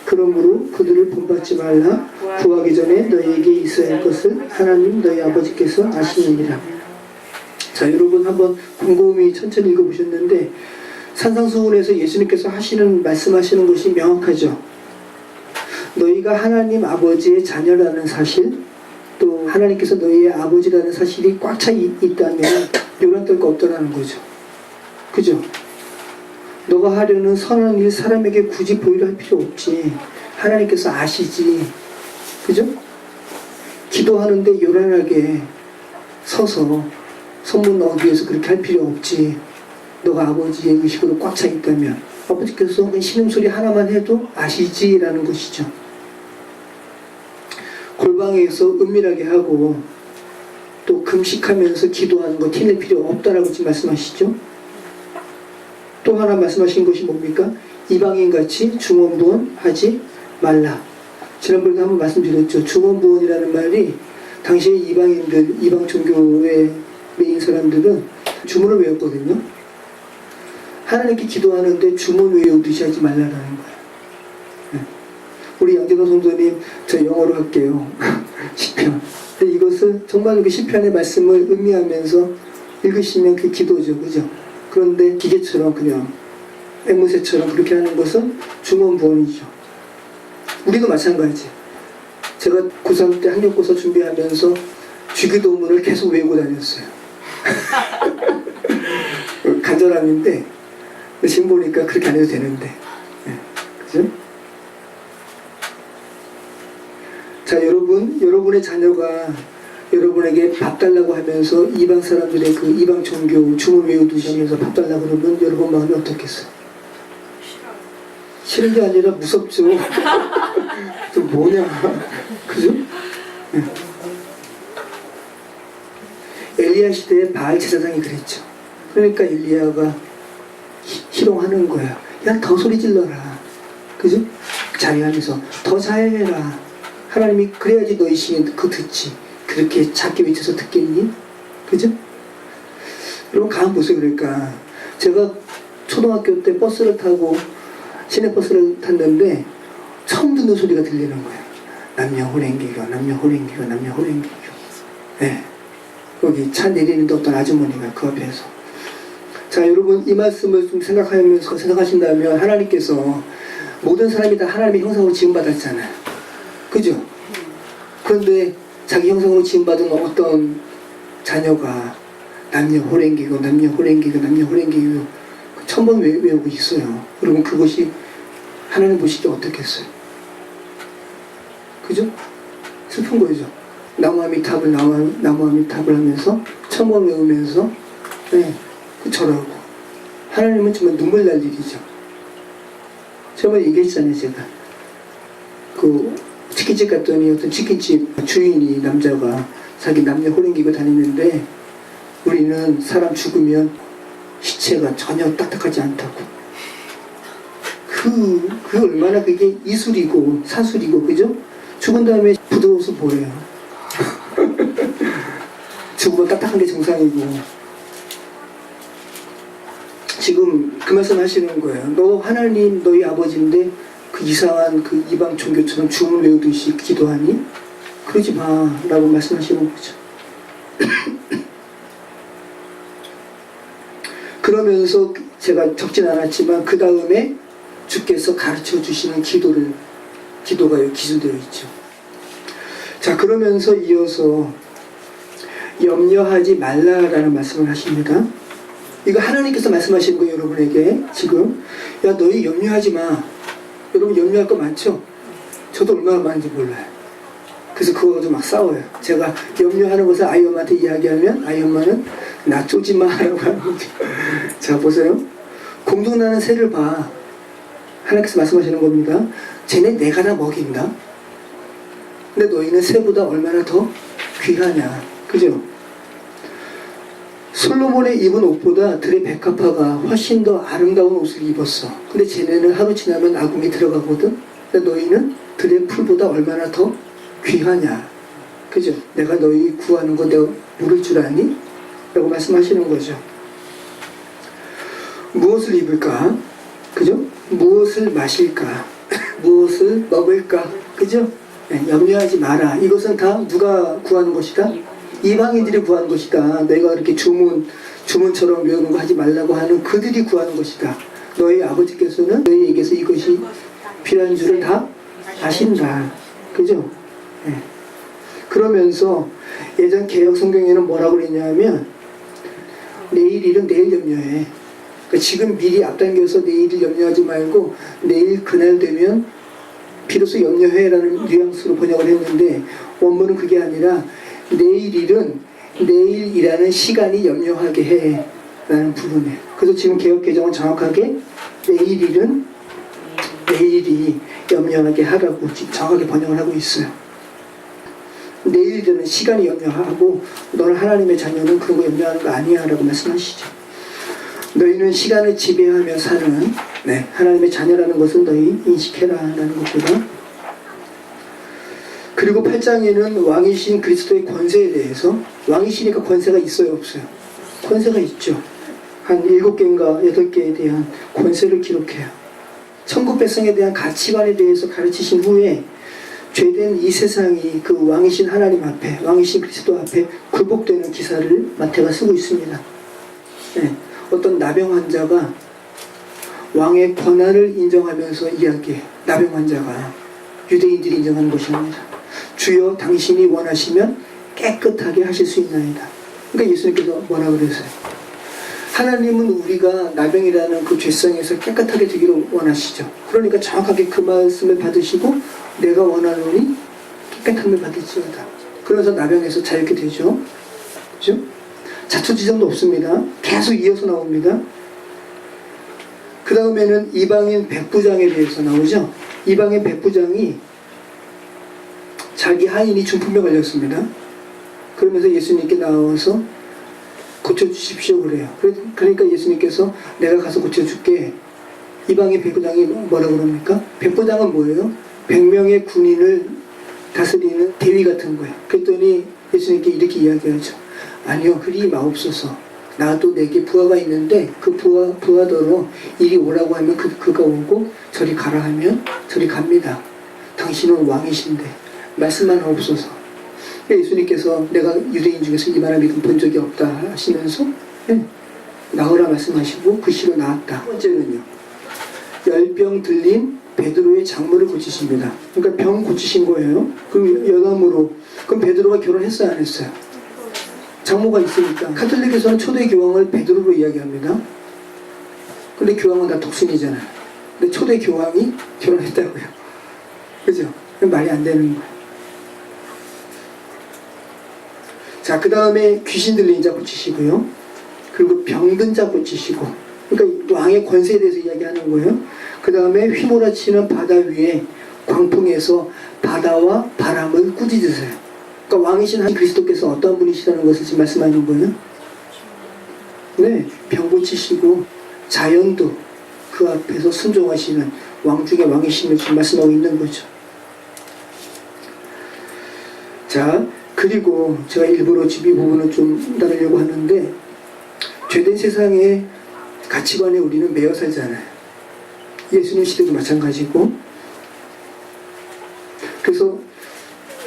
그러므로 그들을 본받지 말라. 구하기 전에 너희에게 있어야 할 것을 하나님 너희 아버지께서 아시느니라. 자, 여러분 한번 곰곰이 천천히 읽어보셨는데 산상수훈에서 예수님께서 말씀하시는 것이 명확하죠. 너희가 하나님 아버지의 자녀라는 사실, 또 하나님께서 너희의 아버지라는 사실이 꽉 차 있다면 요란 떨 거 없더라는 거죠. 그죠? 너가 하려는 선한 일 사람에게 굳이 보이려 할 필요 없지. 하나님께서 아시지. 그죠? 기도하는데 요란하게 서서 성문 어귀에서 그렇게 할 필요 없지. 너가 아버지의 의식으로 꽉 차 있다면 아버지께서 신음소리 하나만 해도 아시지라는 것이죠. 골방에서 은밀하게 하고 또 금식하면서 기도하는 거 티낼 필요 없다라고 지금 말씀하시죠. 또 하나 말씀하신 것이 뭡니까? 이방인같이 중언부언하지 말라. 지난번에도 한번 말씀드렸죠. 중언부언이라는 말이 당시에 이방인들, 이방 종교의 메인 사람들은 주문을 외웠거든요. 하나님께 기도하는데 주문 외우듯이 하지 말라라는 거예요. 우리 양재동 성도님, 저 영어로 할게요. 시편. 근데 이것을 정말 그 시편의 말씀을 의미하면서 읽으시면 그 기도죠. 그죠? 그런데 기계처럼 그냥 앵무새처럼 그렇게 하는 것은 중언부언이죠. 우리도 마찬가지. 제가 고3 때 학력고사 준비하면서 주기도문을 계속 외우고 다녔어요. 간절함인데 지금 보니까 그렇게 안 해도 되는데. 그죠? 자, 여러분의 자녀가 여러분에게 밥 달라고 하면서 이방 사람들의 그 이방 종교 주문 외우듯이 하면서 밥 달라고 그러면 여러분 마음이 어떻겠어요? 싫은 게 아니라 무섭죠. 또 뭐냐. 그죠? 네. 엘리야 시대에 바알 제사장이 그랬죠. 그러니까 엘리야가 희롱하는 거야. 야, 더 소리 질러라. 그죠? 자해하면서 더 자해해라. 하나님이 그래야지 너희 신이 그거 듣지. 그렇게 작게 외쳐서 듣겠니? 그죠? 여러분 가만 보세요. 그러니까 제가 초등학교 때 버스를 타고 시내버스를 탔는데 처음 듣는 소리가 들리는 거예요. 남녀 호랭개교, 남녀 호랭개교, 남녀 호랭개교. 예. 거기 차 내리는데 어떤 아주머니가 그 앞에서. 자, 여러분, 이 말씀을 좀 생각하면서 생각하신다면 하나님께서 모든 사람이 다 하나님의 형상으로 지음받았잖아요. 그죠? 그런데 자기 형상으로 지음받은 어떤 자녀가 남녀 호랭개교, 남녀 호랭개교, 남녀 호랭개교 1000번 외우고 있어요. 여러분, 그것이 하나님 보시기 어떻겠어요? 그죠? 슬픈 거죠. 나무아미탑을 하면서 1000번 외우면서 네, 저라고 하나님은 정말 눈물 날 일이죠. 저번에 얘기했잖아요. 제가 그 치킨집 갔더니 어떤 치킨집 주인이 남자가 자기 남녀 호랭기고 다니는데 우리는 사람 죽으면 시체가 전혀 딱딱하지 않다고. 그 얼마나 그게 이술이고 사술이고, 그죠? 죽은 다음에 부드러워서 보여요. 죽으면 딱딱한 게 정상이고. 지금 그 말씀 하시는 거예요. 너 하나님 너희 아버지인데 그 이상한 그 이방 종교처럼 주문 외우듯이 기도하니? 그러지 마 라고 말씀하시는 거죠. 그러면서 제가 적진 않았지만 그 다음에 주께서 가르쳐 주시는 기도가 여기 기술되어 있죠. 자, 그러면서 이어서 염려하지 말라라는 말씀을 하십니다. 이거 하나님께서 말씀하시는 거예요. 여러분에게 지금. 야, 너희 염려하지 마. 여러분 염려할 거 많죠? 저도 얼마나 많은지 몰라요. 그래서 그거 가지고 막 싸워요. 제가 염려하는 것을 아이 엄마한테 이야기하면 아이 엄마는 나 쪼지 마라고 하는 거죠. 자, 보세요. 공중나는 새를 봐. 하나님께서 말씀하시는 겁니다. 쟤네 내가 다 먹인다. 근데 너희는 새보다 얼마나 더 귀하냐. 그죠? 솔로몬의 입은 옷보다 들의 백합화가 훨씬 더 아름다운 옷을 입었어. 근데 쟤네는 하루 지나면 아궁이 들어가거든. 근데 너희는 들의 풀보다 얼마나 더 귀하냐. 그죠? 내가 너희 구하는 거 내가 모를 줄 아니? 라고 말씀하시는 거죠. 무엇을 입을까? 그죠? 무엇을 마실까? 무엇을 먹을까? 그죠? 네, 염려하지 마라. 이것은 다 누가 구하는 것이다? 이방인들이 구하는 것이다. 내가 이렇게 주문처럼 외우는 거 하지 말라고 하는 그들이 구하는 것이다. 너희 아버지께서는 너희에게서 이것이 필요한 줄을 다 아신다. 그죠? 네. 그러면서 예전 개혁 성경에는 뭐라고 그랬냐면 내일 일은 내일 염려해. 그러니까 지금 미리 앞당겨서 내일을 염려하지 말고 내일 그날 되면 비로소 염려해라는 뉘앙스로 번역을 했는데 원문은 그게 아니라 내일 일은 내일이라는 시간이 염려하게 해 라는 부분이에요. 그래서 지금 개혁 개정은 정확하게 내일 일은 내일이 염려하게 하라고 정확하게 번역을 하고 있어요. 내일이라는 시간이 염려하고 너는 하나님의 자녀는 그런 거 염려하는 거 아니야 라고 말씀하시죠. 너희는 시간을 지배하며 사는 하나님의 자녀라는 것을 너희 인식해라 라는 것보다, 그리고 8장에는 왕이신 그리스도의 권세에 대해서, 왕이시니까 권세가 있어요 없어요? 권세가 있죠. 한 7개인가 8개에 대한 권세를 기록해요. 천국 백성에 대한 가치관에 대해서 가르치신 후에 죄된 이 세상이 그 왕이신 하나님 앞에, 왕이신 그리스도 앞에 굴복되는 기사를 마태가 쓰고 있습니다. 네. 어떤 나병 환자가 왕의 권한을 인정하면서 이야기해요. 나병 환자가 유대인들이 인정하는 것이 아니라 주여 당신이 원하시면 깨끗하게 하실 수 있나이다. 그러니까 예수님께서 뭐라 그러세요? 하나님은 우리가 나병이라는 그 죄성에서 깨끗하게 되기를 원하시죠. 그러니까 정확하게 그 말씀을 받으시고 내가 원하노니 깨끗함을 받을지어다. 그러면서 나병에서 자유케 되죠. 그죠? 자초지정도 없습니다. 계속 이어서 나옵니다. 그 다음에는 이방인 백부장에 대해서 나오죠. 이방인 백부장이 자기 하인이 중풍병 걸렸습니다. 그러면서 예수님께 나와서 고쳐주십시오 그래요. 그러니까 예수님께서 내가 가서 고쳐줄게. 이방인 백부장이 뭐라 그럽니까? 백부장은 뭐예요? 100명의 군인을 다스리는 대위 같은 거예요. 그랬더니 예수님께 이렇게 이야기하죠. 아니요, 그리 마옵소서. 나도 내게 부하가 있는데 그 부하더러 이리 오라고 하면 그가 오고 저리 가라 하면 저리 갑니다. 당신은 왕이신데 말씀만 없어서. 예수님께서 내가 유대인 중에서 이만한 믿음 본 적이 없다 하시면서 나으라 말씀하시고 그 시로 나았다. 첫 번째는요, 열병 들린 베드로의 장모를 고치십니다. 그러니까 병 고치신 거예요. 그럼 여담으로, 그럼 베드로가 결혼했어요, 안 했어요? 장모가 있으니까. 카톨릭에서는 초대 교황을 베드로로 이야기합니다. 근데 교황은 다 독신이잖아요. 근데 초대 교황이 결혼했다고요. 그죠? 말이 안 되는 거예요. 자, 그 다음에 귀신 들린 자 고치시고요. 그리고 병든 자 고치시고. 그러니까 왕의 권세에 대해서 이야기하는 거예요. 그 다음에 휘몰아치는 바다 위에 광풍에서 바다와 바람을 꾸짖으세요. 그러니까 왕이신 한 그리스도께서 어떤 분이시라는 것을 지금 말씀하는 거예요. 네, 병 고치시고 자연도 그 앞에서 순종하시는 왕 중의 왕이심을 지금 말씀하고 있는 거죠. 자, 그리고 제가 일부러 지금 이 부분을 좀 나누려고 하는데, 죄된 세상의 가치관에 우리는 매여 살잖아요. 예수님 시대도 마찬가지고. 그래서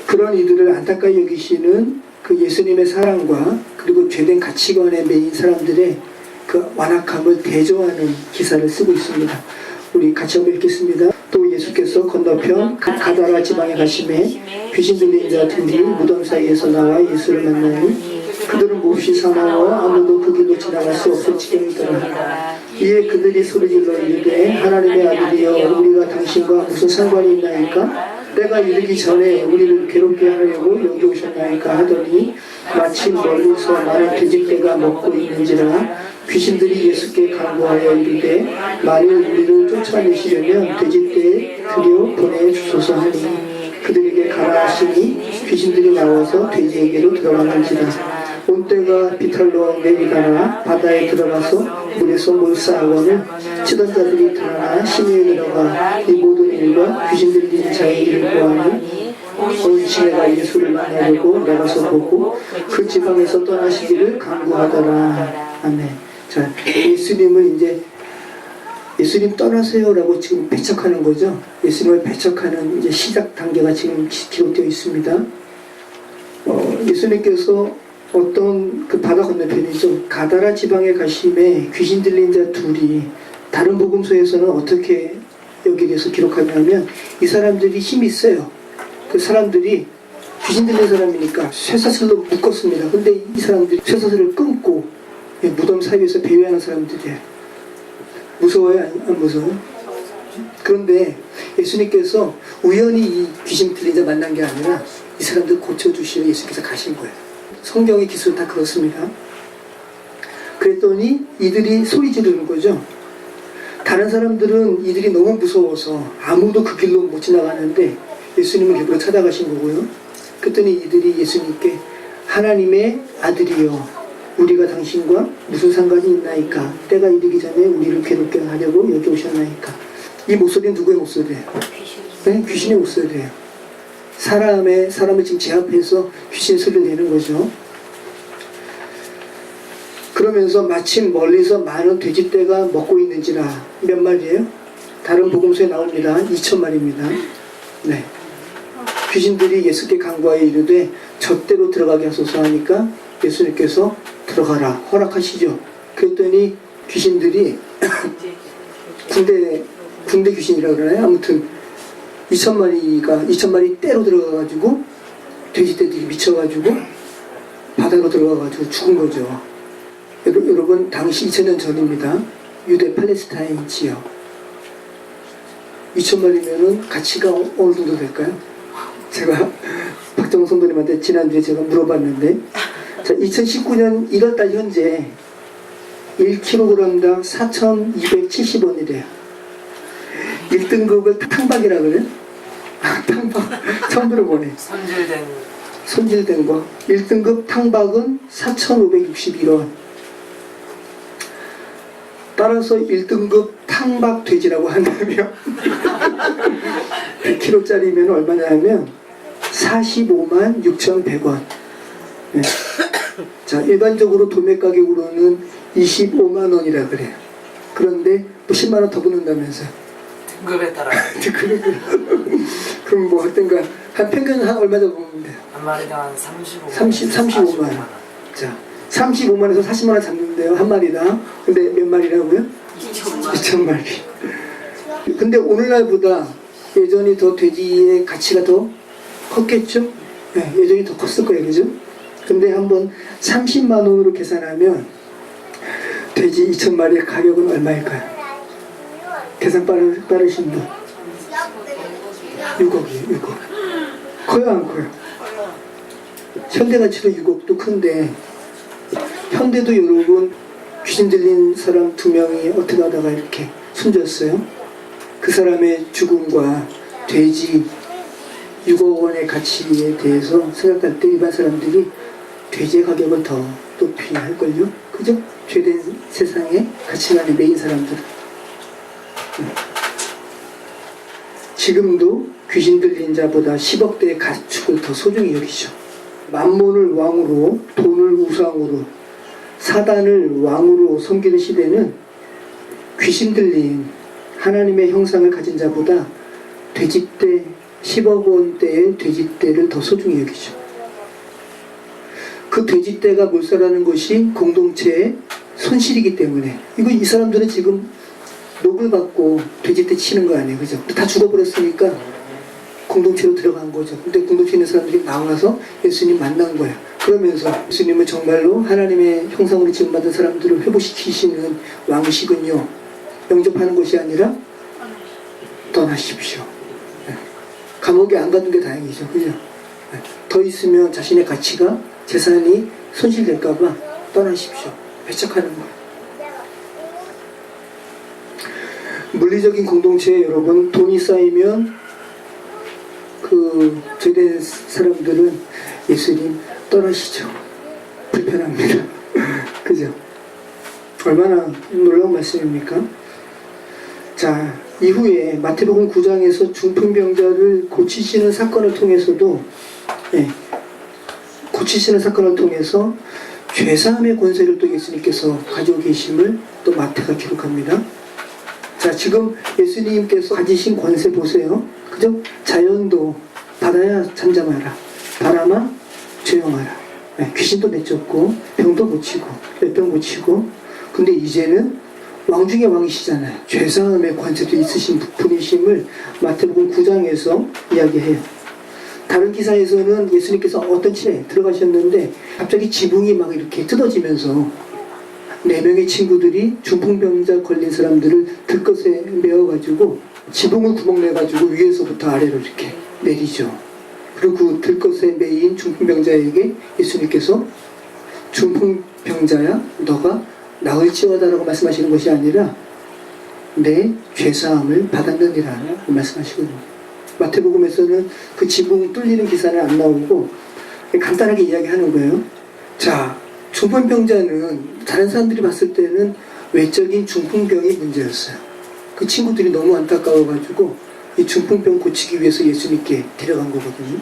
그런 이들을 안타까이 여기시는 그 예수님의 사랑과 그리고 죄된 가치관에 매인 사람들의 그 완악함을 대조하는 기사를 쓰고 있습니다. 우리 같이 한번 읽겠습니다. 또 예수께서 건너편 그 가다라 지방에 가심에 귀신 들린 자 둘이 무덤 사이에서 나와 예수를 만나니 그들은 몹시 사나워 아무도 그 길로 지나갈 수 없을 지경이더라. 이에 그들이 소리질러 이르되 하나님의 아들이여 우리가 당신과 무슨 상관이 있나이까? 때가 이르기 전에 우리를 괴롭게 하려고 여기 오셨나이까 하더니 마침 멀리서 많은 돼지떼가 먹고 있는지라. 귀신들이 예수께 간구하여 이르되 만일 우리를 쫓아내시려면 돼지떼에 들여 보내주소서 하니 그들에게 가라 하시니 귀신들이 나와서 돼지에게로 들어가는지라. 온때가 비탈로 내리다가 바다에 들어가서 물에서 몰사하거늘 치던 자들이 드러나 심의에 들어가 이 모든 일과 귀신 들린 자의 일을 보아니 온 시내가 예수를 만나려고 나가서 보고 그 지방에서 떠나시기를 간구하더라. 아멘. 자, 예수님을 이제 예수님 떠나세요라고 지금 배척하는 거죠. 예수님을 배척하는 이제 시작 단계가 지금 기록되어 있습니다. 예수님께서 어떤 그 바다 건너편이죠. 가다라 지방에 가심에 귀신 들린 자 둘이, 다른 복음서에서는 어떻게 여기에 대해서 기록하냐면 이 사람들이 힘이 세요. 그 사람들이 귀신 들린 사람이니까 쇠사슬로 묶었습니다. 근데 이 사람들이 쇠사슬을 끊고 무덤 사이에서 배회하는 사람들이에요. 무서워요? 안 무서워요? 그런데 예수님께서 우연히 이 귀신 들린 자 만난 게 아니라 이 사람들 고쳐주시러 예수께서 가신 거예요. 성경의 기술은 다 그렇습니다. 그랬더니 이들이 소리 지르는 거죠. 다른 사람들은 이들이 너무 무서워서 아무도 그 길로 못 지나가는데 예수님은 일부러 찾아가신 거고요. 그랬더니 이들이 예수님께 하나님의 아들이여 우리가 당신과 무슨 상관이 있나이까? 때가 이르기 전에 우리를 괴롭게 하려고 여기 오셨나이까? 이 목소리는 누구의 목소리예요? 네? 귀신의 목소리예요. 사람을 지금 제압해서 귀신의 소리를 내는 거죠. 그러면서 마침 멀리서 많은 돼지떼가 먹고 있는지라. 몇 마리예요? 다른 복음서에 나옵니다. 2,000마리입니다. 네. 귀신들이 예수께 간구하여 이르되 젖대로 들어가게 하소서 하니까 예수님께서 들어가라 허락하시죠. 그랬더니 귀신들이 군대 귀신이라고 그러나요? 아무튼 2,000마리 떼로 들어가가지고 돼지떼들이 미쳐가지고 바다로 들어가가지고 죽은 거죠. 여러분 당시 2000년 전입니다. 유대 팔레스타인 지역 2,000마리면은 가치가 어느 정도 될까요? 제가 박정호 선배님한테 지난주에 제가 물어봤는데, 자, 2019년 1월달 현재 1kg당 4,270원이래요. 1등급을 탕박이라 그래? 탕박 처음 들어보네. 손질된 거. 1등급 탕박은 4,561원. 따라서 1등급 탕박 돼지라고 한다면 100kg짜리면 얼마냐면 45만 6,100원. 네. 자, 일반적으로 도매 가격으로는 25만 원이라 그래요. 그런데 뭐 10만 원 더 붙는다면서요. 등급에 따라. 그럼 뭐 하여튼간 한 평균 한 얼마 정도 보면 돼요? 한 마리당 한 35만 35만 원. 자, 35만 원에서 40만 원 잡는데요, 한 마리당. 근데 몇 마리라고요? 2,000마리. 근데 오늘날보다 예전이 더 돼지의 가치가 더 컸겠죠? 네, 예전이 더 컸을 거예요, 그죠? 근데 한번 30만 원으로 계산하면 돼지 2,000마리의 가격은 얼마일까요? 계산 빠르신 분. 6억이에요, 6억. 커요, 안 커요? 현대가치로 6억도 큰데, 현대도 여러분, 귀신 들린 사람 2명이 어떻게 하다가 이렇게 숨졌어요? 그 사람의 죽음과 돼지 6억 원의 가치에 대해서 생각할 때 일반 사람들이 돼지의 가격을 더 높이 할걸요? 그죠? 죄된 세상에 가치관에 매인 사람들은. 지금도 귀신 들린 자보다 10억대의 가축을 더 소중히 여기죠. 만몬을 왕으로, 돈을 우상으로, 사단을 왕으로 섬기는 시대는 귀신 들린 하나님의 형상을 가진 자보다 돼지떼 10억 원대의 돼지떼를 더 소중히 여기죠. 그 돼지떼가 몰살하는 것이 공동체의 손실이기 때문에 이 사람들은 지금 녹을 받고 돼지떼 치는 거 아니에요, 그죠? 다 죽어버렸으니까 공동체로 들어간 거죠. 근데 공동체에 있는 사람들이 나와서 예수님 만난 거예요. 그러면서 예수님은 정말로 하나님의 형상으로 지음받은 사람들을 회복시키시는 왕이시군요. 영접하는 것이 아니라 떠나십시오. 감옥에 안 가둔 게 다행이죠, 그죠? 더 있으면 자신의 가치가, 재산이 손실될까봐 떠나십시오. 배척하는 거예요. 물리적인 공동체에 여러분, 돈이 쌓이면 그 죄된 사람들은 예수님 떠나시죠. 불편합니다. 그죠? 얼마나 놀라운 말씀입니까? 자, 이후에 마태복음 9장에서 중풍병자를 고치시는 사건을 통해서도, 고치시는 사건을 통해서 죄사함의 권세를 또 예수님께서 가지고 계심을 또 마태가 기록합니다. 자, 지금 예수님께서 가지신 권세 보세요. 그죠? 자연도 바다야 잠잠하라, 바람아 조용하라. 귀신도 내쫓고 병도 고치고 열병 고치고. 근데 이제는 왕 중의 왕이시잖아요. 죄사함의 권세도 있으신 분이심을 마태복음 9장에서 이야기해요. 다른 기사에서는 예수님께서 어떤 집에 들어가셨는데 갑자기 지붕이 막 이렇게 뜯어지면서 4명의 친구들이 중풍병자 걸린 사람들을 들것에 메어가지고 지붕을 구멍내가지고 위에서부터 아래로 이렇게 내리죠. 그리고 그 들것에 매인 중풍병자에게 예수님께서 중풍병자야 너가 나을지어다라고 말씀하시는 것이 아니라 내 죄사함을 받았느니라 말씀하시거든요. 마태복음에서는 그 지붕 뚫리는 기사는 안 나오고 간단하게 이야기하는 거예요. 자, 중풍병자는 다른 사람들이 봤을 때는 외적인 중풍병이 문제였어요. 그 친구들이 너무 안타까워가지고 이 중풍병 고치기 위해서 예수님께 데려간 거거든요.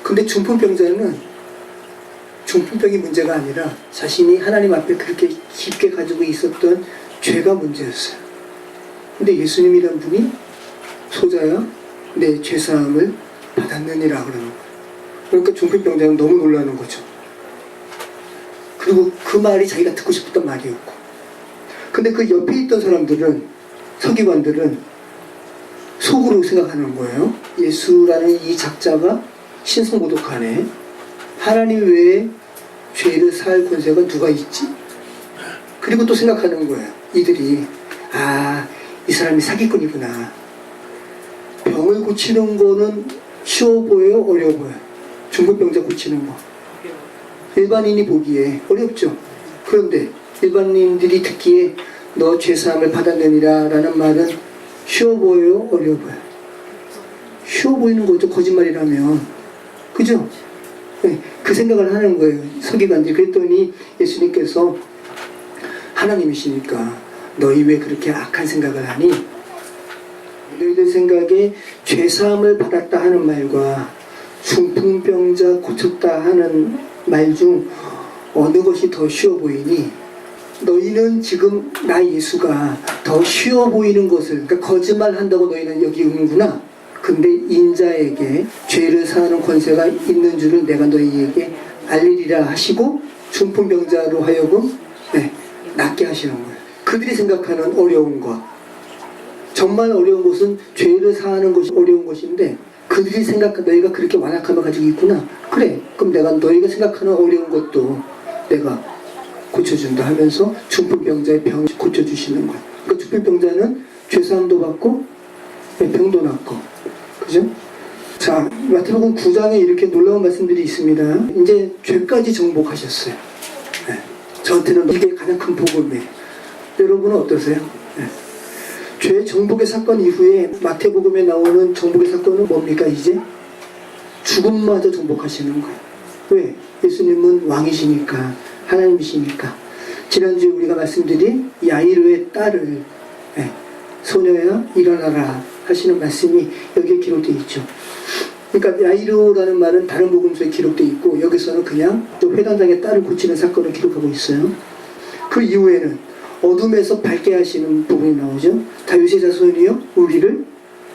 근데 중풍병자는 중풍병이 문제가 아니라 자신이 하나님 앞에 그렇게 깊게 가지고 있었던 죄가 문제였어요. 근데 예수님이란 분이 소자야 내 죄사함을 받았느니라 그러는 거예요. 그러니까 중풍병자는 너무 놀라는 거죠. 그리고 그 말이 자기가 듣고 싶었던 말이었고. 근데 그 옆에 있던 사람들은, 서기관들은 속으로 생각하는 거예요. 예수라는 이 작자가 신성모독하네. 하나님 외에 죄를 사할 권세가 누가 있지? 그리고 또 생각하는 거예요. 이들이 이 사람이 사기꾼이구나. 병을 고치는 거는 쉬워 보여요? 어려워 보여요? 중풍병자 고치는 거 일반인이 보기에 어렵죠. 그런데 일반인들이 듣기에 너 죄사함을 받았느니라 라는 말은 쉬워 보여요? 어려워 보여요? 쉬워 보이는 거죠. 거짓말이라면. 그죠? 네, 그 생각을 하는 거예요. 서기관들이. 그랬더니 예수님께서 하나님이시니까 너희 왜 그렇게 악한 생각을 하니? 너희들 생각에 죄사함을 받았다 하는 말과 중풍병자 고쳤다 하는 말 중 어느 것이 더 쉬워 보이니? 너희는 지금 나 예수가 더 쉬워 보이는 것을, 그러니까 거짓말 한다고 너희는 여기 오는구나. 근데 인자에게 죄를 사하는 권세가 있는 줄을 내가 너희에게 알리리라 하시고 중풍병자로 하여금 낫게 하시는 거예요. 그들이 생각하는 어려운 것, 정말 어려운 것은 죄를 사하는 것이 어려운 것인데 그들이 생각한 너희가 그렇게 완악함을 가지고 있구나. 그래, 그럼 내가 너희가 생각하는 어려운 것도 내가 고쳐준다 하면서 중풍병자의 병을 고쳐주시는 거예요. 그러니까 중풍병자는 죄사함도 받고 병도 낫고, 그죠? 자, 마태복음 9장에 이렇게 놀라운 말씀들이 있습니다. 이제 죄까지 정복하셨어요. 저한테는 이게 가장 큰 복음이에요. 여러분은 어떠세요? 죄 정복의 사건 이후에 마태복음에 나오는 정복의 사건은 뭡니까? 이제 죽음마저 정복하시는 거예요. 왜? 예수님은 왕이시니까, 하나님이시니까. 지난주에 우리가 말씀드린 야이로의 딸을 소녀야 일어나라 하시는 말씀이 여기에 기록되어 있죠. 그러니까 야이로라는 말은 다른 복음서에 기록되어 있고 여기서는 그냥 회당장의 딸을 고치는 사건을 기록하고 있어요. 그 이후에는 어둠에서 밝게 하시는 부분이 나오죠. 다윗의 자손이여 우리를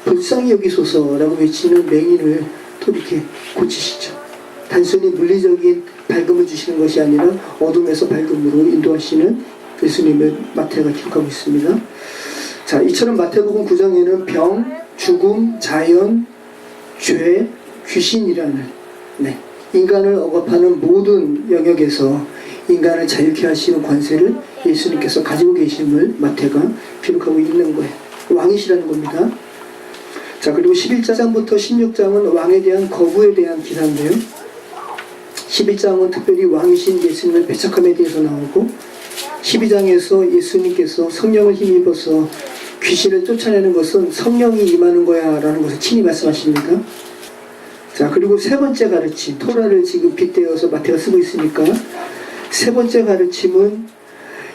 불쌍히 여기소서라고 외치는 맹인을 또 이렇게 고치시죠. 단순히 물리적인 밝음을 주시는 것이 아니라 어둠에서 밝음으로 인도하시는 예수님을 마태가 기록하고 있습니다. 자, 이처럼 마태복음 9장에는 병, 죽음, 자연, 죄, 귀신이라는 인간을 억압하는 모든 영역에서 인간을 자유케 하시는 권세를 예수님께서 가지고 계심을 마태가 기록하고 있는 거예요. 왕이시라는 겁니다. 자, 그리고 11장부터 16장은 왕에 대한 거부에 대한 기사인데요. 11장은 특별히 왕이신 예수님의 배척함에 대해서 나오고 12장에서 예수님께서 성령을 힘입어서 귀신을 쫓아내는 것은 성령이 임하는 거야 라는 것을 친히 말씀하십니다. 자, 그리고 세 번째 가르침, 토라를 지금 빗대어서 마태가 쓰고 있으니까 세 번째 가르침은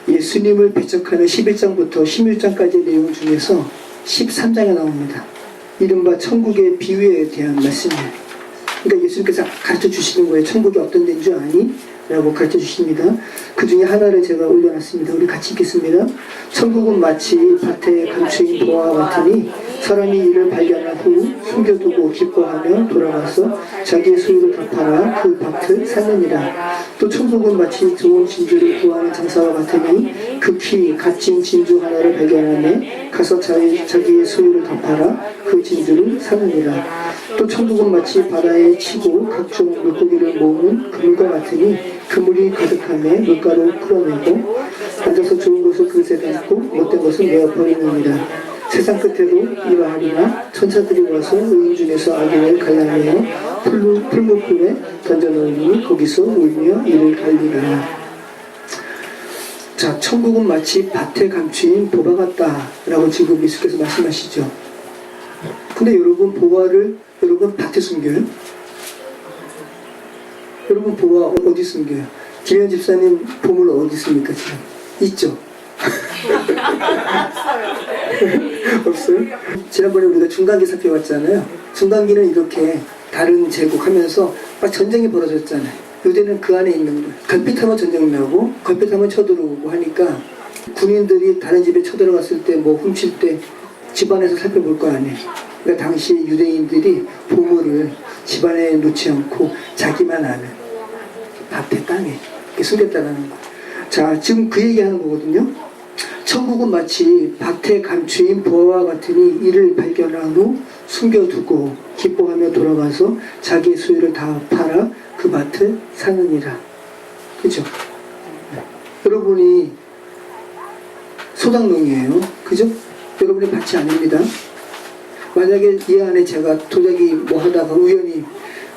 예수님을 배척하는 11장부터 16장까지의 내용 중에서 13장에 나옵니다. 이른바 천국의 비유에 대한 말씀이에요. 그러니까 예수님께서 가르쳐 주시는 거예요. 천국이 어떤 데인 줄 아니? 라고 가르쳐 주십니다. 그 중에 하나를 제가 올려놨습니다. 우리 같이 읽겠습니다. 천국은 마치 밭에 감추인 보화와 같으니 사람이 이를 발견한 후 숨겨두고 기뻐하며 돌아가서 자기의 소유를 다 팔아 그 밭을 사느니라. 또 천국은 마치 좋은 진주를 구하는 장사와 같으니 극히 값진 진주 하나를 발견하며 가서 자기의 소유를 다 팔아 그 진주를 사느니라. 또 천국은 마치 바다에 치고 각종 물고기를 모으는 그물과 같으니 그물이 가득하며 물가로 풀어내고 앉아서 좋은 것을 그릇에 담고 못된 것을 내어 버리느니라. 세상 끝에도 이러하리나 천사들이 와서 의인 중에서 악인을 갈라내어 풀무불에 던져놓으니 거기서 울며 이를 갈리라. 자, 천국은 마치 밭에 감추인 보화 같다 라고 지금 예수께서 말씀하시죠. 근데 여러분 보화를 여러분 밭에 숨겨요? 여러분 보화 어디 숨겨요? 김현 집사님 보물 어디 있습니까 지금? 있죠? 없어요? 지난번에 우리가 중간기 살펴봤잖아요. 중간기는 이렇게 다른 제국하면서 막 전쟁이 벌어졌잖아요. 요새는 그 안에 있는 거예요. 걸핏하면 전쟁 나고 걸핏하면 쳐들어오고 하니까 군인들이 다른 집에 쳐들어갔을 때 뭐 훔칠 때 집안에서 살펴볼 거 아니에요. 그러니까 당시 유대인들이 보물을 집안에 놓지 않고 자기만 아는 밭에 땅에 이렇게 숨겼다는 거. 자, 지금 그 얘기하는 거거든요. 천국은 마치 밭에 감추인 보화와 같으니 이를 발견한 후 숨겨두고 기뻐하며 돌아가서 자기의 소유를 다 팔아 그 밭을 사느니라. 그죠? 여러분이 소작농이에요. 그죠? 여러분의 밭이 아닙니다. 만약에 이 안에 제가 도자기 뭐 하다가 우연히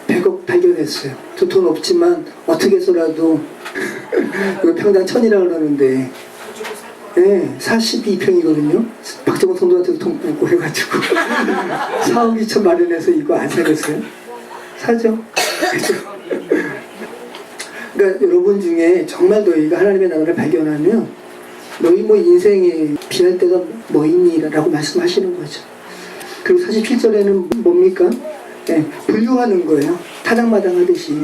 100억 발견했어요. 저 돈 없지만 어떻게 해서라도 이거 평당 1000이라고 그러는데 42평이거든요. 박정호 성도한테도 돈 붓고 해가지고 4억 2천 마련해서 이거 안 사겠어요? 사죠. 그러니까 여러분 중에 정말 너희가 하나님의 나라를 발견하면 너희 뭐 인생에 비할 때가 뭐 있니? 라고 말씀하시는 거죠. 그리고 47절에는 뭡니까? 분류하는 거예요. 타당마당 하듯이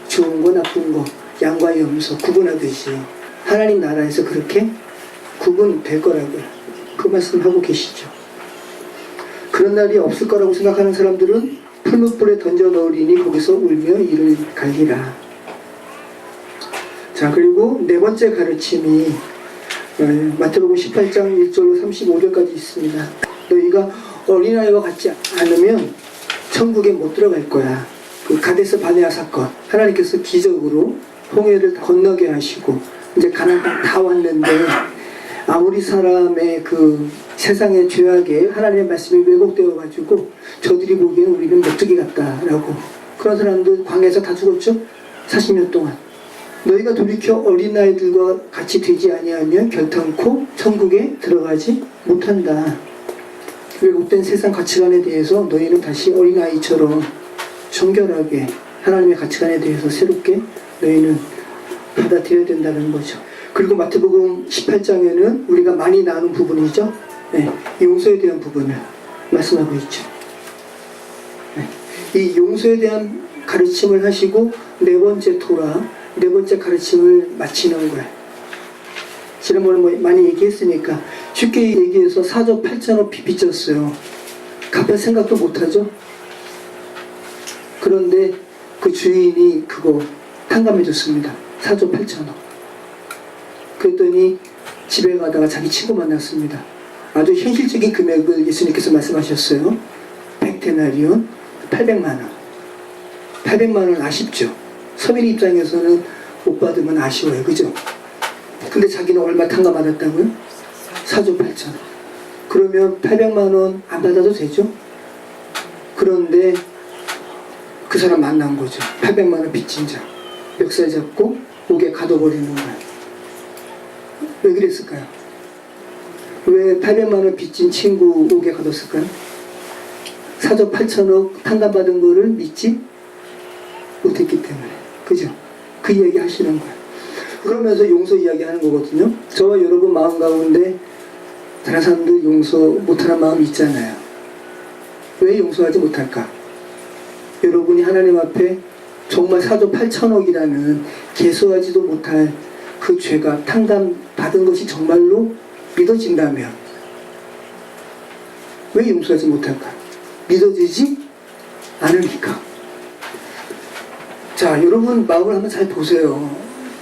좋은 거 나쁜 거 양과 염소 구분하듯이 하나님 나라에서 그렇게 구분될 거라고요. 그 말씀하고 계시죠. 그런 날이 없을 거라고 생각하는 사람들은 풀무불에 던져 넣으리니 거기서 울며 이를 갈리라. 자, 그리고 네 번째 가르침이 마태복음 18장 1절로 35절까지 있습니다. 너희가 어린아이와 같지 않으면 천국에 못 들어갈 거야. 그 가데스 바네아 사건, 하나님께서 기적으로 홍해를 건너게 하시고 이제 가나안 땅 다 왔는데 아무리 사람의 그 세상의 죄악에 하나님의 말씀이 왜곡되어 가지고 저들이 보기에는 우리는 메뚜기 같다라고, 그런 사람들 광야에서 다 죽었죠. 40년 동안. 너희가 돌이켜 어린아이들과 같이 되지 아니하면 결탄코 천국에 들어가지 못한다. 왜곡된 세상 가치관에 대해서 너희는 다시 어린아이처럼 정결하게 하나님의 가치관에 대해서 새롭게 너희는 받아들여야 된다는 거죠. 그리고 마태복음 18장에는 우리가 많이 나눈 부분이죠. 네, 용서에 대한 부분을 말씀하고 있죠. 네, 이 용서에 대한 가르침을 하시고 네 번째 토라, 네 번째 가르침을 마치는 거예요. 지난번에 뭐 많이 얘기했으니까 쉽게 얘기해서 4조 8천억 빚졌어요. 갚을 생각도 못하죠. 그런데 그 주인이 그거 탕감해줬습니다. 4조 8천억. 그랬더니 집에 가다가 자기 친구 만났습니다. 아주 현실적인 금액을 예수님께서 말씀하셨어요. 100데나리온 800만 원. 800만 원 아쉽죠. 서민 입장에서는 못 받으면 아쉬워요. 그죠? 근데 자기는 얼마 탕감받았다고요? 4조 8천원. 그러면 800만 원 안 받아도 되죠? 그런데 그 사람 만난 거죠. 800만 원 빚진 자. 멱살 잡고 옥에 가둬버리는 거예요. 왜 그랬을까요? 왜 800만 원 빚진 친구 옥에 가뒀을까요? 4조 8천억 탕감받은 거를 믿지 못했기 때문에. 그죠? 그 이야기 하시는 거예요. 그러면서 용서 이야기 하는 거거든요. 저와 여러분 마음 가운데 다른 사람들 용서 못하는 마음이 있잖아요. 왜 용서하지 못할까? 여러분이 하나님 앞에 정말 4조 8천억이라는 계수하지도 못할 그 죄가 탕감받은 것이 정말로 믿어진다면 왜 용서하지 못할까? 믿어지지 않으니까. 자, 여러분 마음을 한번 잘 보세요.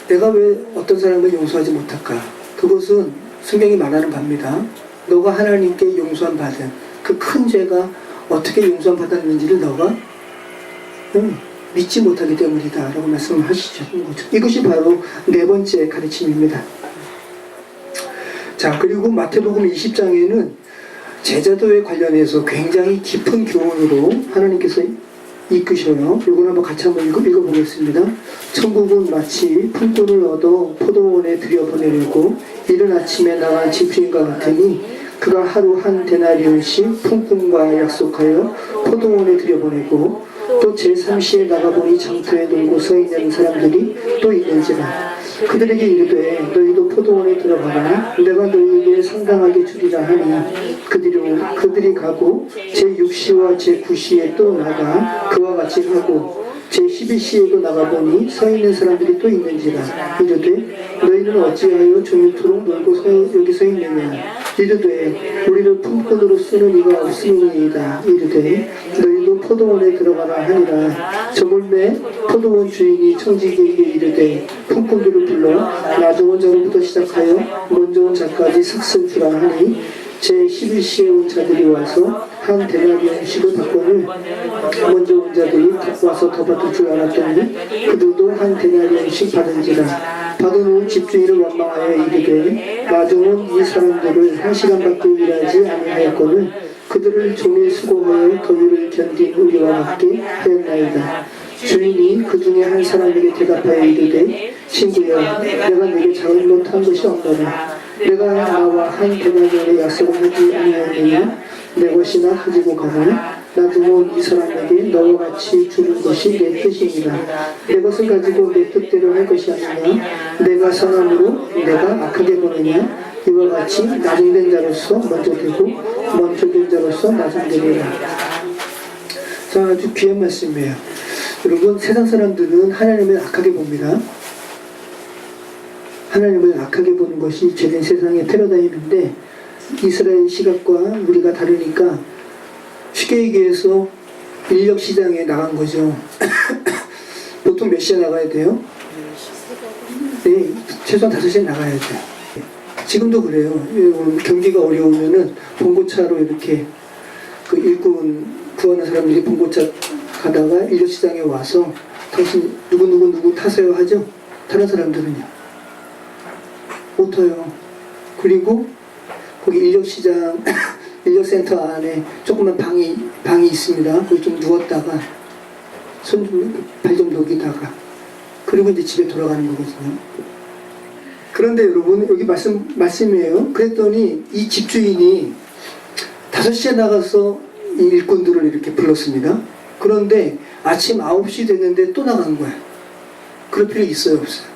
내가 왜 어떤 사람을 용서하지 못할까? 그것은 성경이 말하는 바입니다. 너가 하나님께 용서함 받은 그 큰 죄가 어떻게 용서함 받았는지를 너가 믿지 못하기 때문이다 라고 말씀을 하시죠. 이것이 바로 네 번째 가르침입니다. 자, 그리고 마태복음 20장에는 제자도에 관련해서 굉장히 깊은 교훈으로 하나님께서 이끄셔요. 이걸 한번 같이 한번 읽어보겠습니다. 천국은 마치 품꾼을 얻어 포도원에 들여보내려고 이른 아침에 나간 집주인과 같으니 그가 하루 한 데나리온씩 품꾼과 약속하여 포도원에 들여보내고 또 제3시에 나가보니 장터에 놀고 서 있는 사람들이 또 있는지라 그들에게 이르되 너희도 포도원에 들어가라 내가 너희에게 상당하게 주리라 하니 그들이 가고 제6시와 제9시에 또 나가 그와 같이 하고 제11시에도 나가보니 서 있는 사람들이 또 있는지라 이르되 너희는 어찌하여 종일토록 놀고 여기 서 있느냐 이르되 우리를 품꾼으로 쓰는 이가 없음이니이다 이르되 너희도 포도원에 들어가라 하니라 저물매 포도원 주인이 청지기에게 이르되 품꾼들을 불러 낮은 온 자로부터 시작하여 먼저 온 자까지 삭슬 주라 하니 제11시에 온 자들이 와서 한 데나리온씩을 받고는 먼저 온 자들이 갖고 와서 더 받을 줄 알았더니 그들도 한 데나리온씩 받은지라 받은 후 집주인을 원망하여 이르되 나중은 이 사람들을 1시간밖에 일하지 아니하였거늘 그들을 종일 수고하여 더위를 견딘 우리와 같게 하였나이다. 주인이 그 중에 한 사람에게 대답하여 이르되 친구야 내가 내게 잘못한 것이 없노라 내가 나와 한 데나리온의 약속을 하지 아니하느냐 내 것이나 가지고 가라 나중은 이 사람에게 너와 같이 주는 것이 내 뜻이니라 내 것을 가지고 내 뜻대로 할 것이 아니냐 내가 선함으로 내가 악하게 보느냐 이와 같이 나중된 자로서 먼저 되고 먼저 된 자로서 나중되리라. 자, 아주 귀한 말씀이에요. 여러분 세상 사람들은 하나님을 악하게 봅니다. 하나님을 악하게 보는 것이 죄된 세상의 패러다임인데 이스라엘 시각과 우리가 다르니까 쉽게 얘기해서 인력 시장에 나간 거죠. 보통 몇 시에 나가야 돼요? 네, 최소한 5시에 나가야 돼요. 지금도 그래요. 경기가 어려우면은 봉고차로 이렇게 그 일꾼 구하는 사람들이 봉고차 가다가 인력 시장에 와서 당신 누구 타세요 하죠? 다른 사람들은요. 못 타요. 그리고 거기 인력시장 인력센터 안에 조그만 방이 있습니다. 거기 좀 누웠다가 발 좀 녹이다가 그리고 이제 집에 돌아가는 거거든요. 그런데 여러분 여기 말씀이에요. 그랬더니 이 집주인이 5시에 나가서 이 일꾼들을 이렇게 불렀습니다. 그런데 아침 9시 됐는데 또 나간 거야. 그럴 필요 있어요, 없어요?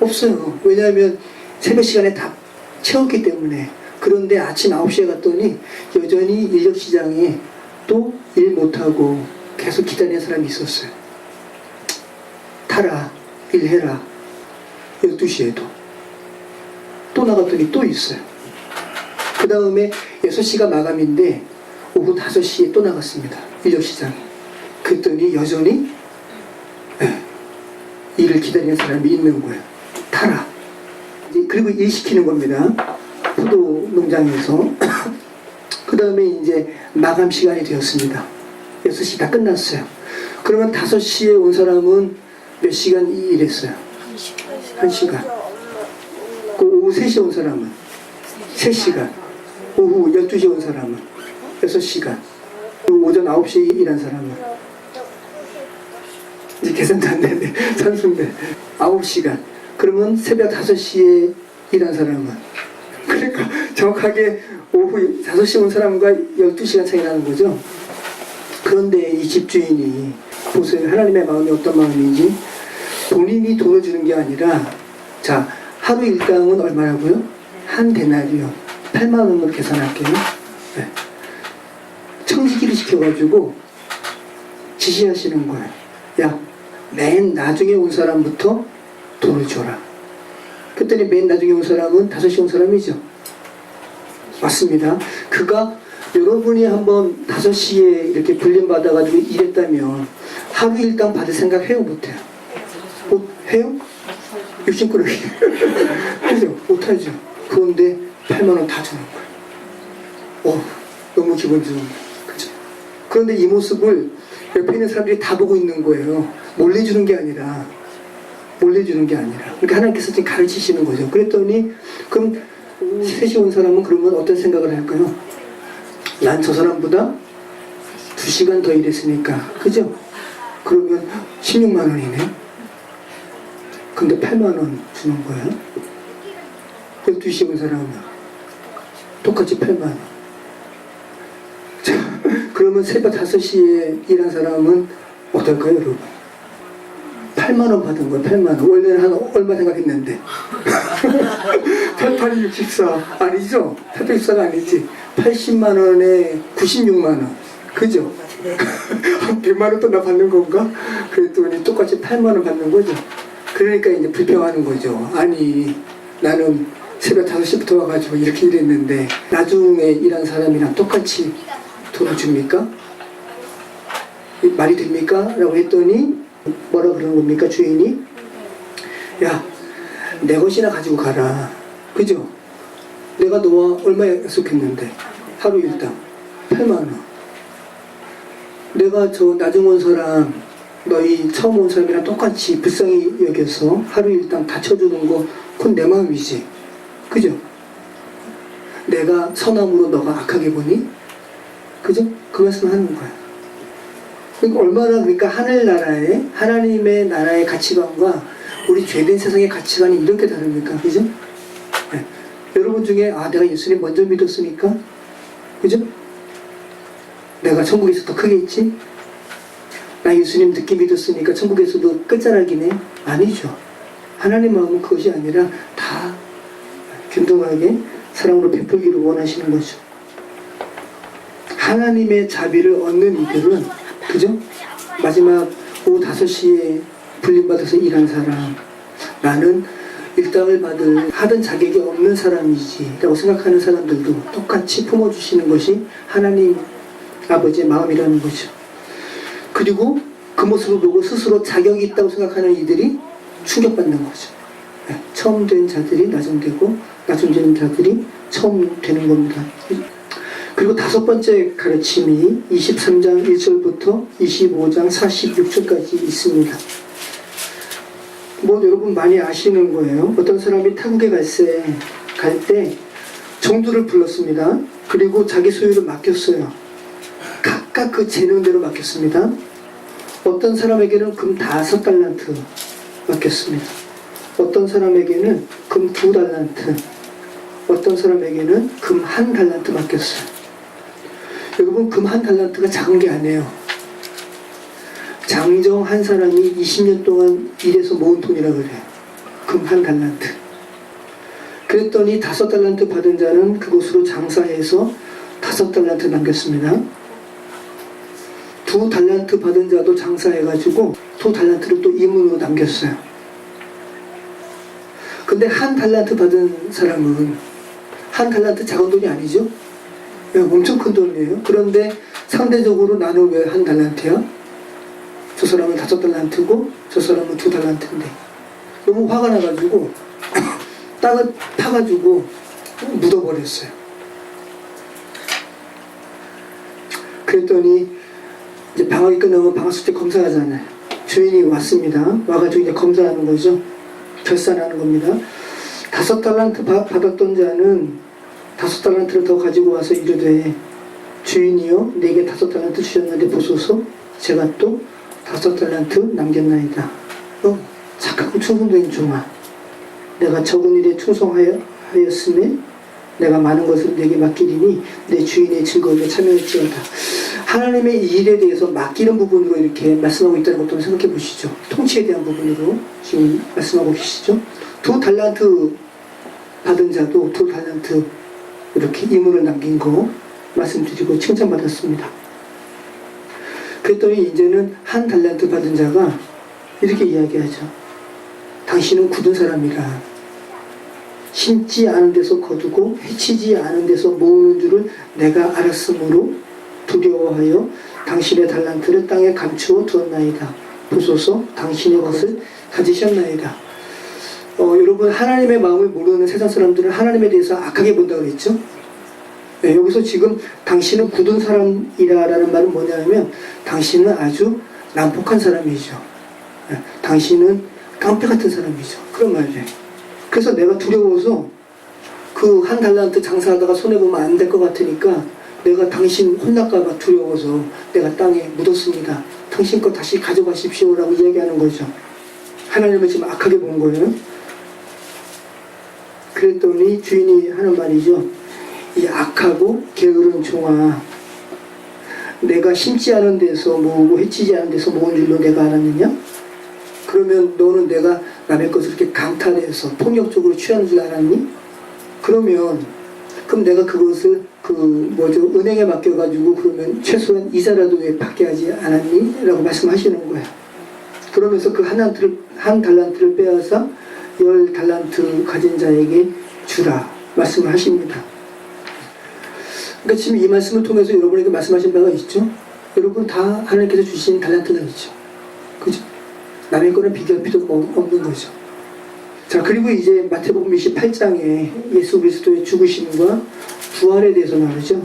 없어요. 왜냐하면 새벽 시간에 다 채웠기 때문에. 그런데 아침 9시에 갔더니 여전히 인력시장에 또 일 못하고 계속 기다리는 사람이 있었어요. 타라, 일해라. 12시에도. 또 나갔더니 또 있어요. 그 다음에 6시가 마감인데 오후 5시에 또 나갔습니다. 인력시장에. 그랬더니 여전히 일을 기다리는 사람이 있는 거예요. 타라. 그리고 일 시키는 겁니다. 포도 농장에서. 그 다음에 이제 마감 시간이 되었습니다. 6시 다 끝났어요. 그러면 5시에 온 사람은 몇 시간 일했어요? 1시간. 그 오후 3시에 온 사람은 3시간. 오후 12시에 온 사람은 6시간. 그리고 오전 9시에 일한 사람은 이제 계산도 안 되네. 산수인데 9시간. 그러면 새벽 5시에 일한 사람은 그러니까 정확하게 오후 5시에 온 사람과 12시간 차이 나는 거죠. 그런데 이 집주인이 보세요. 하나님의 마음이 어떤 마음인지. 본인이 돈을 주는 게 아니라 자 하루 일당은 얼마라고요? 한 데나리요. 8만 원으로 계산할게요. 네. 청지기를 시켜가지고 지시하시는 거예요. 야, 맨 나중에 온 사람부터 돈을 줘라. 그랬더니 맨 나중에 온 사람은 5시에 온 사람이죠. 맞습니다. 그가 여러분이 한번 5시에 이렇게 불림받아가지고 일했다면 하루 일당 받을 생각 해요? 못해요? 해요? 욕심꾸러기. 그죠? 못하죠. 그런데 8만 원 다 주는 거예요. 너무 기분 좋은 거예요. 그죠? 그런데 이 모습을 옆에 있는 사람들이 다 보고 있는 거예요. 몰래 주는 게 아니라. 그러니까 하나님께서 지금 가르치시는 거죠. 그랬더니 그럼 3시 온 사람은 그러면 어떤 생각을 할까요? 난 저 사람보다 2시간 더 일했으니까. 그죠? 그러면 16만 원이네. 근데 8만 원 주는 거예요. 12시 온 사람은 똑같이 8만 원. 자, 그러면 새벽 5시에 일한 사람은 어떨까요, 여러분? 8만 원 받은 거예요. 8만 원. 원래는 한 얼마 생각했는데 88이 64 아니죠? 864가 아니지. 80만 원에 96만 원. 그죠? 한 100만 원 또 나 받는 건가? 그랬더니 똑같이 8만 원 받는 거죠. 그러니까 이제 불평하는 거죠. 아니 나는 새벽 5시부터 와가지고 이렇게 일했는데 나중에 일한 사람이랑 똑같이 돈을 줍니까? 말이 됩니까? 라고 했더니 뭐라 그러는 겁니까? 주인이 야 내 것이나 가지고 가라. 그죠? 내가 너와 얼마 약속했는데 하루 일당 8만 원. 내가 저 나중 온 사람 너희 처음 온 사람이랑 똑같이 불쌍히 여겨서 하루 일당 다 쳐주는 거 그건 내 마음이지. 그죠? 내가 선함으로 너가 악하게 보니? 그죠? 그 말씀 하는 거야. 그러니까 얼마나 그러니까 하늘나라의 하나님의 나라의 가치관과 우리 죄된 세상의 가치관이 이렇게 다릅니까? 그죠? 네. 여러분 중에 내가 예수님 먼저 믿었으니까 그죠? 내가 천국에서 더 크게 있지? 나 예수님 늦게 믿었으니까 천국에서도 끝자락이네? 아니죠. 하나님 마음은 그것이 아니라 다 균등하게 사랑으로 베풀기를 원하시는 거죠. 하나님의 자비를 얻는 이들은 그죠? 마지막 오후 5시에 불림받아서 일한 사람, 나는 일당을 하던 자격이 없는 사람이지 라고 생각하는 사람들도 똑같이 품어주시는 것이 하나님 아버지의 마음이라는 거죠. 그리고 그 모습을 보고 스스로 자격이 있다고 생각하는 이들이 충격받는 거죠. 처음 된 자들이 나중되고 나중되는 자들이 처음 되는 겁니다. 그리고 다섯 번째 가르침이 23장 1절부터 25장 46절까지 있습니다. 뭐 여러분 많이 아시는 거예요. 어떤 사람이 타국에 갈 때 종들을 불렀습니다. 그리고 자기 소유를 맡겼어요. 각각 그 재능대로 맡겼습니다. 어떤 사람에게는 금 5달란트 맡겼습니다. 어떤 사람에게는 금 2달란트, 어떤 사람에게는 금 1달란트 맡겼어요. 여러분, 금 1달란트가 작은 게 아니에요. 장정 한 사람이 20년 동안 일해서 모은 돈이라고 그래요. 금 1달란트. 그랬더니 5달란트 받은 자는 그곳으로 장사해서 5달란트 남겼습니다. 2달란트 받은 자도 장사해가지고 2달란트를 또 이문으로 남겼어요. 근데 1달란트 받은 사람은 1달란트 작은 돈이 아니죠? 엄청 큰 돈이에요. 그런데 상대적으로 나는 왜 1달란트야? 저 사람은 5달란트고 저 사람은 2달란트인데 너무 화가 나가지고 땅을 파가지고 묻어버렸어요. 그랬더니 이제 방학이 끝나면 방학숙제 검사하잖아요. 주인이 왔습니다. 와가지고 이제 검사하는 거죠. 결산하는 겁니다. 5달란트 받았던 자는 5달란트를 더 가지고 와서 이르되 주인이여 내게 5달란트 주셨는데 보소서 제가 또 5달란트 남겼나이다. 착하고 충성된 종아, 내가 적은 일에 충성하였으니 내가 많은 것을 내게 맡기리니 내 주인의 즐거움에 참여할지어다. 하나님의 일에 대해서 맡기는 부분으로 이렇게 말씀하고 있다는 것도 생각해 보시죠. 통치에 대한 부분으로 지금 말씀하고 계시죠. 2달란트 받은 자도 2달란트 이렇게 이문을 남긴 거 말씀드리고 칭찬받았습니다. 그랬더니 이제는 1달란트 받은 자가 이렇게 이야기하죠. 당신은 굳은 사람이라 심지 않은 데서 거두고 해치지 않은 데서 모으는 줄을 내가 알았으므로 두려워하여 당신의 달란트를 땅에 감추어 두었나이다. 보소서 당신의 것을 가지셨나이다. 여러분, 하나님의 마음을 모르는 세상 사람들은 하나님에 대해서 악하게 본다고 그랬죠. 여기서 지금 당신은 굳은 사람이라는 말은 뭐냐면 당신은 아주 난폭한 사람이죠. 당신은 깡패 같은 사람이죠. 그런 말이에요. 그래서 내가 두려워서 그 1달란트 장사하다가 손해보면 안 될 것 같으니까 내가 당신 혼날까봐 두려워서 내가 땅에 묻었습니다. 당신 거 다시 가져가십시오 라고 이야기하는 거죠. 하나님을 지금 악하게 본 거예요. 그랬더니 주인이 하는 말이죠. 이 악하고 게으른 종아, 내가 심지 않은 데서 모으고 해치지 않은 데서 모은 줄로 내가 알았느냐? 그러면 너는 내가 남의 것을 이렇게 강탈해서 폭력적으로 취하는 줄 알았니? 그럼 내가 그것을 은행에 맡겨가지고 그러면 최소한 이자라도 왜 받게 하지 않았니? 라고 말씀하시는 거예요. 그러면서 그 1달란트를 빼앗아 10달란트 가진 자에게 주라 말씀을 하십니다. 그러니까 지금 이 말씀을 통해서 여러분에게 말씀하신 바가 있죠. 여러분 다 하나님께서 주신 달란트가 있죠. 그죠? 남의 거는 비교할 필요가 없는 거죠. 자, 그리고 이제 마태복음 28장에 예수 그리스도의 죽으심과 부활에 대해서 나오죠.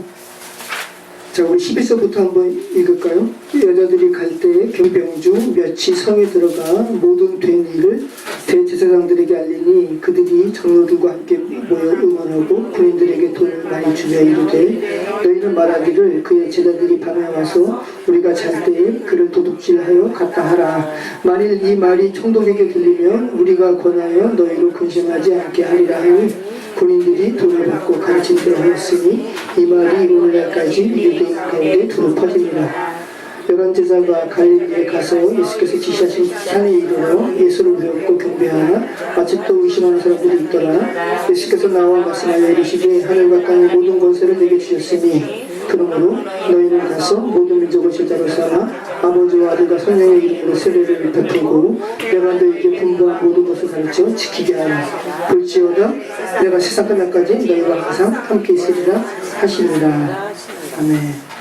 자, 우리 11절부터 한번 읽을까요? 여자들이 갈 때에 병병 중 몇이 성에 들어가 모든 된 일을 대제사장들에게 알리니 그들이 장로들과 함께 모여 응원하고 군인들에게 돈을 많이 주며 이르되 너희는 말하기를 그의 제자들이 밤에 와서 우리가 잘 때에 그를 도둑질하여 갔다 하라. 만일 이 말이 총독에게 들리면 우리가 권하여 너희를 근심하지 않게 하리라 하니 군인들이 돈을 받고 가르친대로 하였으니 이 말이 오늘날까지 유대인 가운데 두루 퍼집니다. 11제자가 갈릴리에 가서 예수께서 지시하신 산에 이르러 예수를 배웠고 경배하나 아직도 의심하는 사람들이 있더라. 예수께서 나와 말씀하여 이르시되 하늘과 땅의 모든 권세를 내게 주셨으니 그러므로 너희는 가서 모든 민족을 제자로 삼아 아버지와 아들과 성령의 이름으로 세례를 베풀고 내가 너희에게 분부한 모든 것을 가르쳐 지키게 하라. 볼지어다 내가 세상 끝날까지 너희와 항상 함께 있으리라 하시니라. 아멘.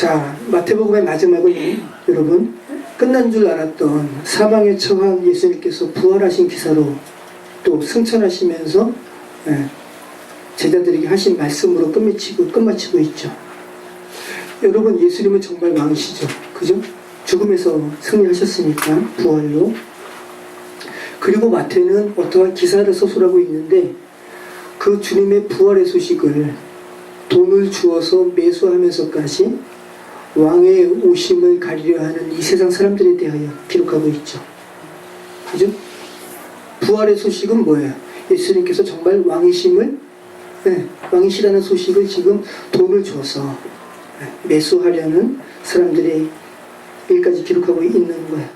자, 마태복음의 마지막은 여러분 끝난 줄 알았던 사방에 처한 예수님께서 부활하신 기사로 또 승천하시면서 제자들에게 하신 말씀으로 끝마치고 있죠. 여러분, 예수님은 정말 왕이시죠. 그죠? 죽음에서 승리하셨으니까 부활로. 그리고 마태는 어떠한 기사를 서술하고 있는데 그 주님의 부활의 소식을 돈을 주어서 매수하면서까지 왕의 오심을 가리려 하는 이 세상 사람들에 대하여 기록하고 있죠. 그죠? 부활의 소식은 뭐예요? 예수님께서 정말 왕이심을, 왕이시라는 소식을 지금 돈을 줘서 매수하려는 사람들의 일까지 기록하고 있는 거예요.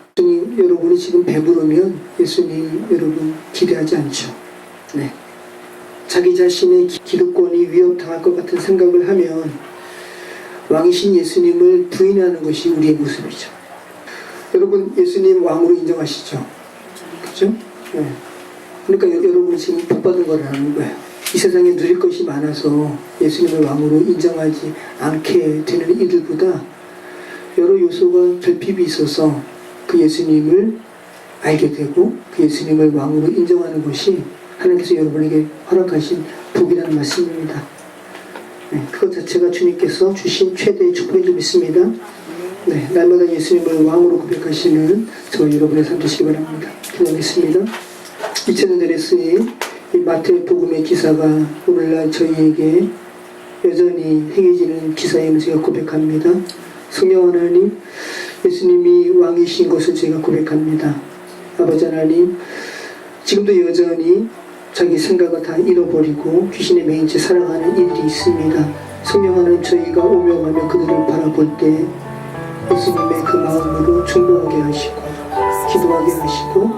여러분이 지금 배부르면 예수님 여러분 기대하지 않죠. 네. 자기 자신의 기득권이 위협당할 것 같은 생각을 하면 왕이신 예수님을 부인하는 것이 우리의 모습이죠. 여러분, 예수님 왕으로 인정하시죠? 그렇죠? 네. 그러니까 여러분이 지금 복받은 거라는 거예요. 이 세상에 누릴 것이 많아서 예수님을 왕으로 인정하지 않게 되는 이들보다 여러 요소가 결핍이 있어서 그 예수님을 알게 되고 그 예수님을 왕으로 인정하는 것이 하나님께서 여러분에게 허락하신 복이라는 말씀입니다. 네, 그것 자체가 주님께서 주신 최대의 축복인 줄 믿습니다. 네, 날마다 예수님을 왕으로 고백하시는 저와 여러분의 삶 되시기 바랍니다. 기도하겠습니다. 2000년 전에 쓰인 이 마태복음의 기사가 오늘날 저희에게 여전히 행해지는 기사임을 제가 고백합니다. 성령 하나님, 예수님이 왕이신 것을 제가 고백합니다. 아버지 하나님, 지금도 여전히 자기 생각을 다 잃어버리고 귀신에 매인 채 살아가는 일들이 있습니다. 성령 하나님, 저희가 오며 가며 그들을 바라볼 때 예수님의 그 마음으로 충동하게 하시고 기도하게 하시고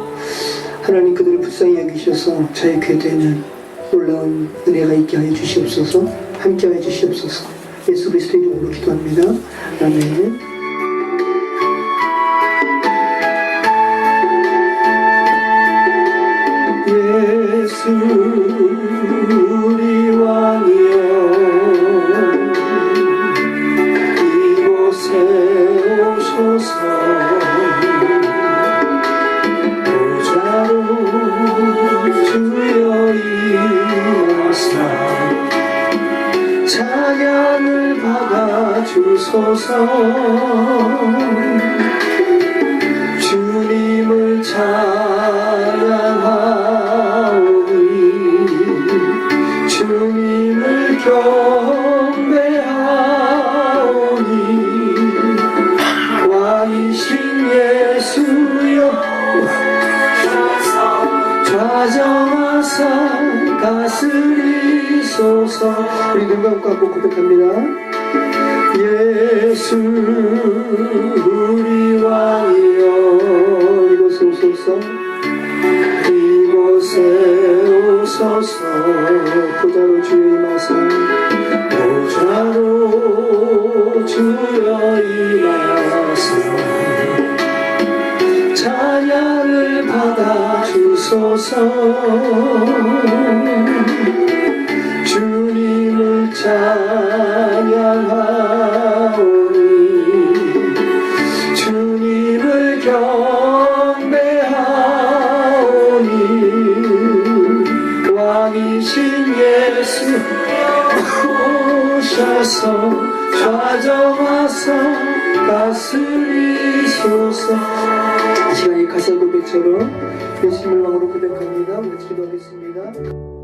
하나님 그들을 불쌍히 여기셔서 자유케 되는 놀라운 은혜가 있게 하여 주시옵소서. 함께 하여 주시옵소서. 예수 그리스도의 이름으로 기도합니다. 아멘. 예수 우리 왕이여 이곳에 오소서. 보좌로 주여 임하사 찬양을 받아 주소서. 주님을 찬양하오니 주님을 경배하오니 왕이신 예수여 좌정하사 다스리소서. 우리 눈 감고 고백합니다. 예수 우리 왕이여 이곳에 오소서. 이곳에 오소서. 보좌로 주여 임하사 보좌로 주여 임하사 찬양을 받아 주소서. 주님을 찬양하오니 주님을 경배하오니 왕이신 예수 오셔서 좌정하사 다스리소서. 시간이 가사 고백처럼 예수님을 왕으로 고백합니다. 같이 기도하겠습니다.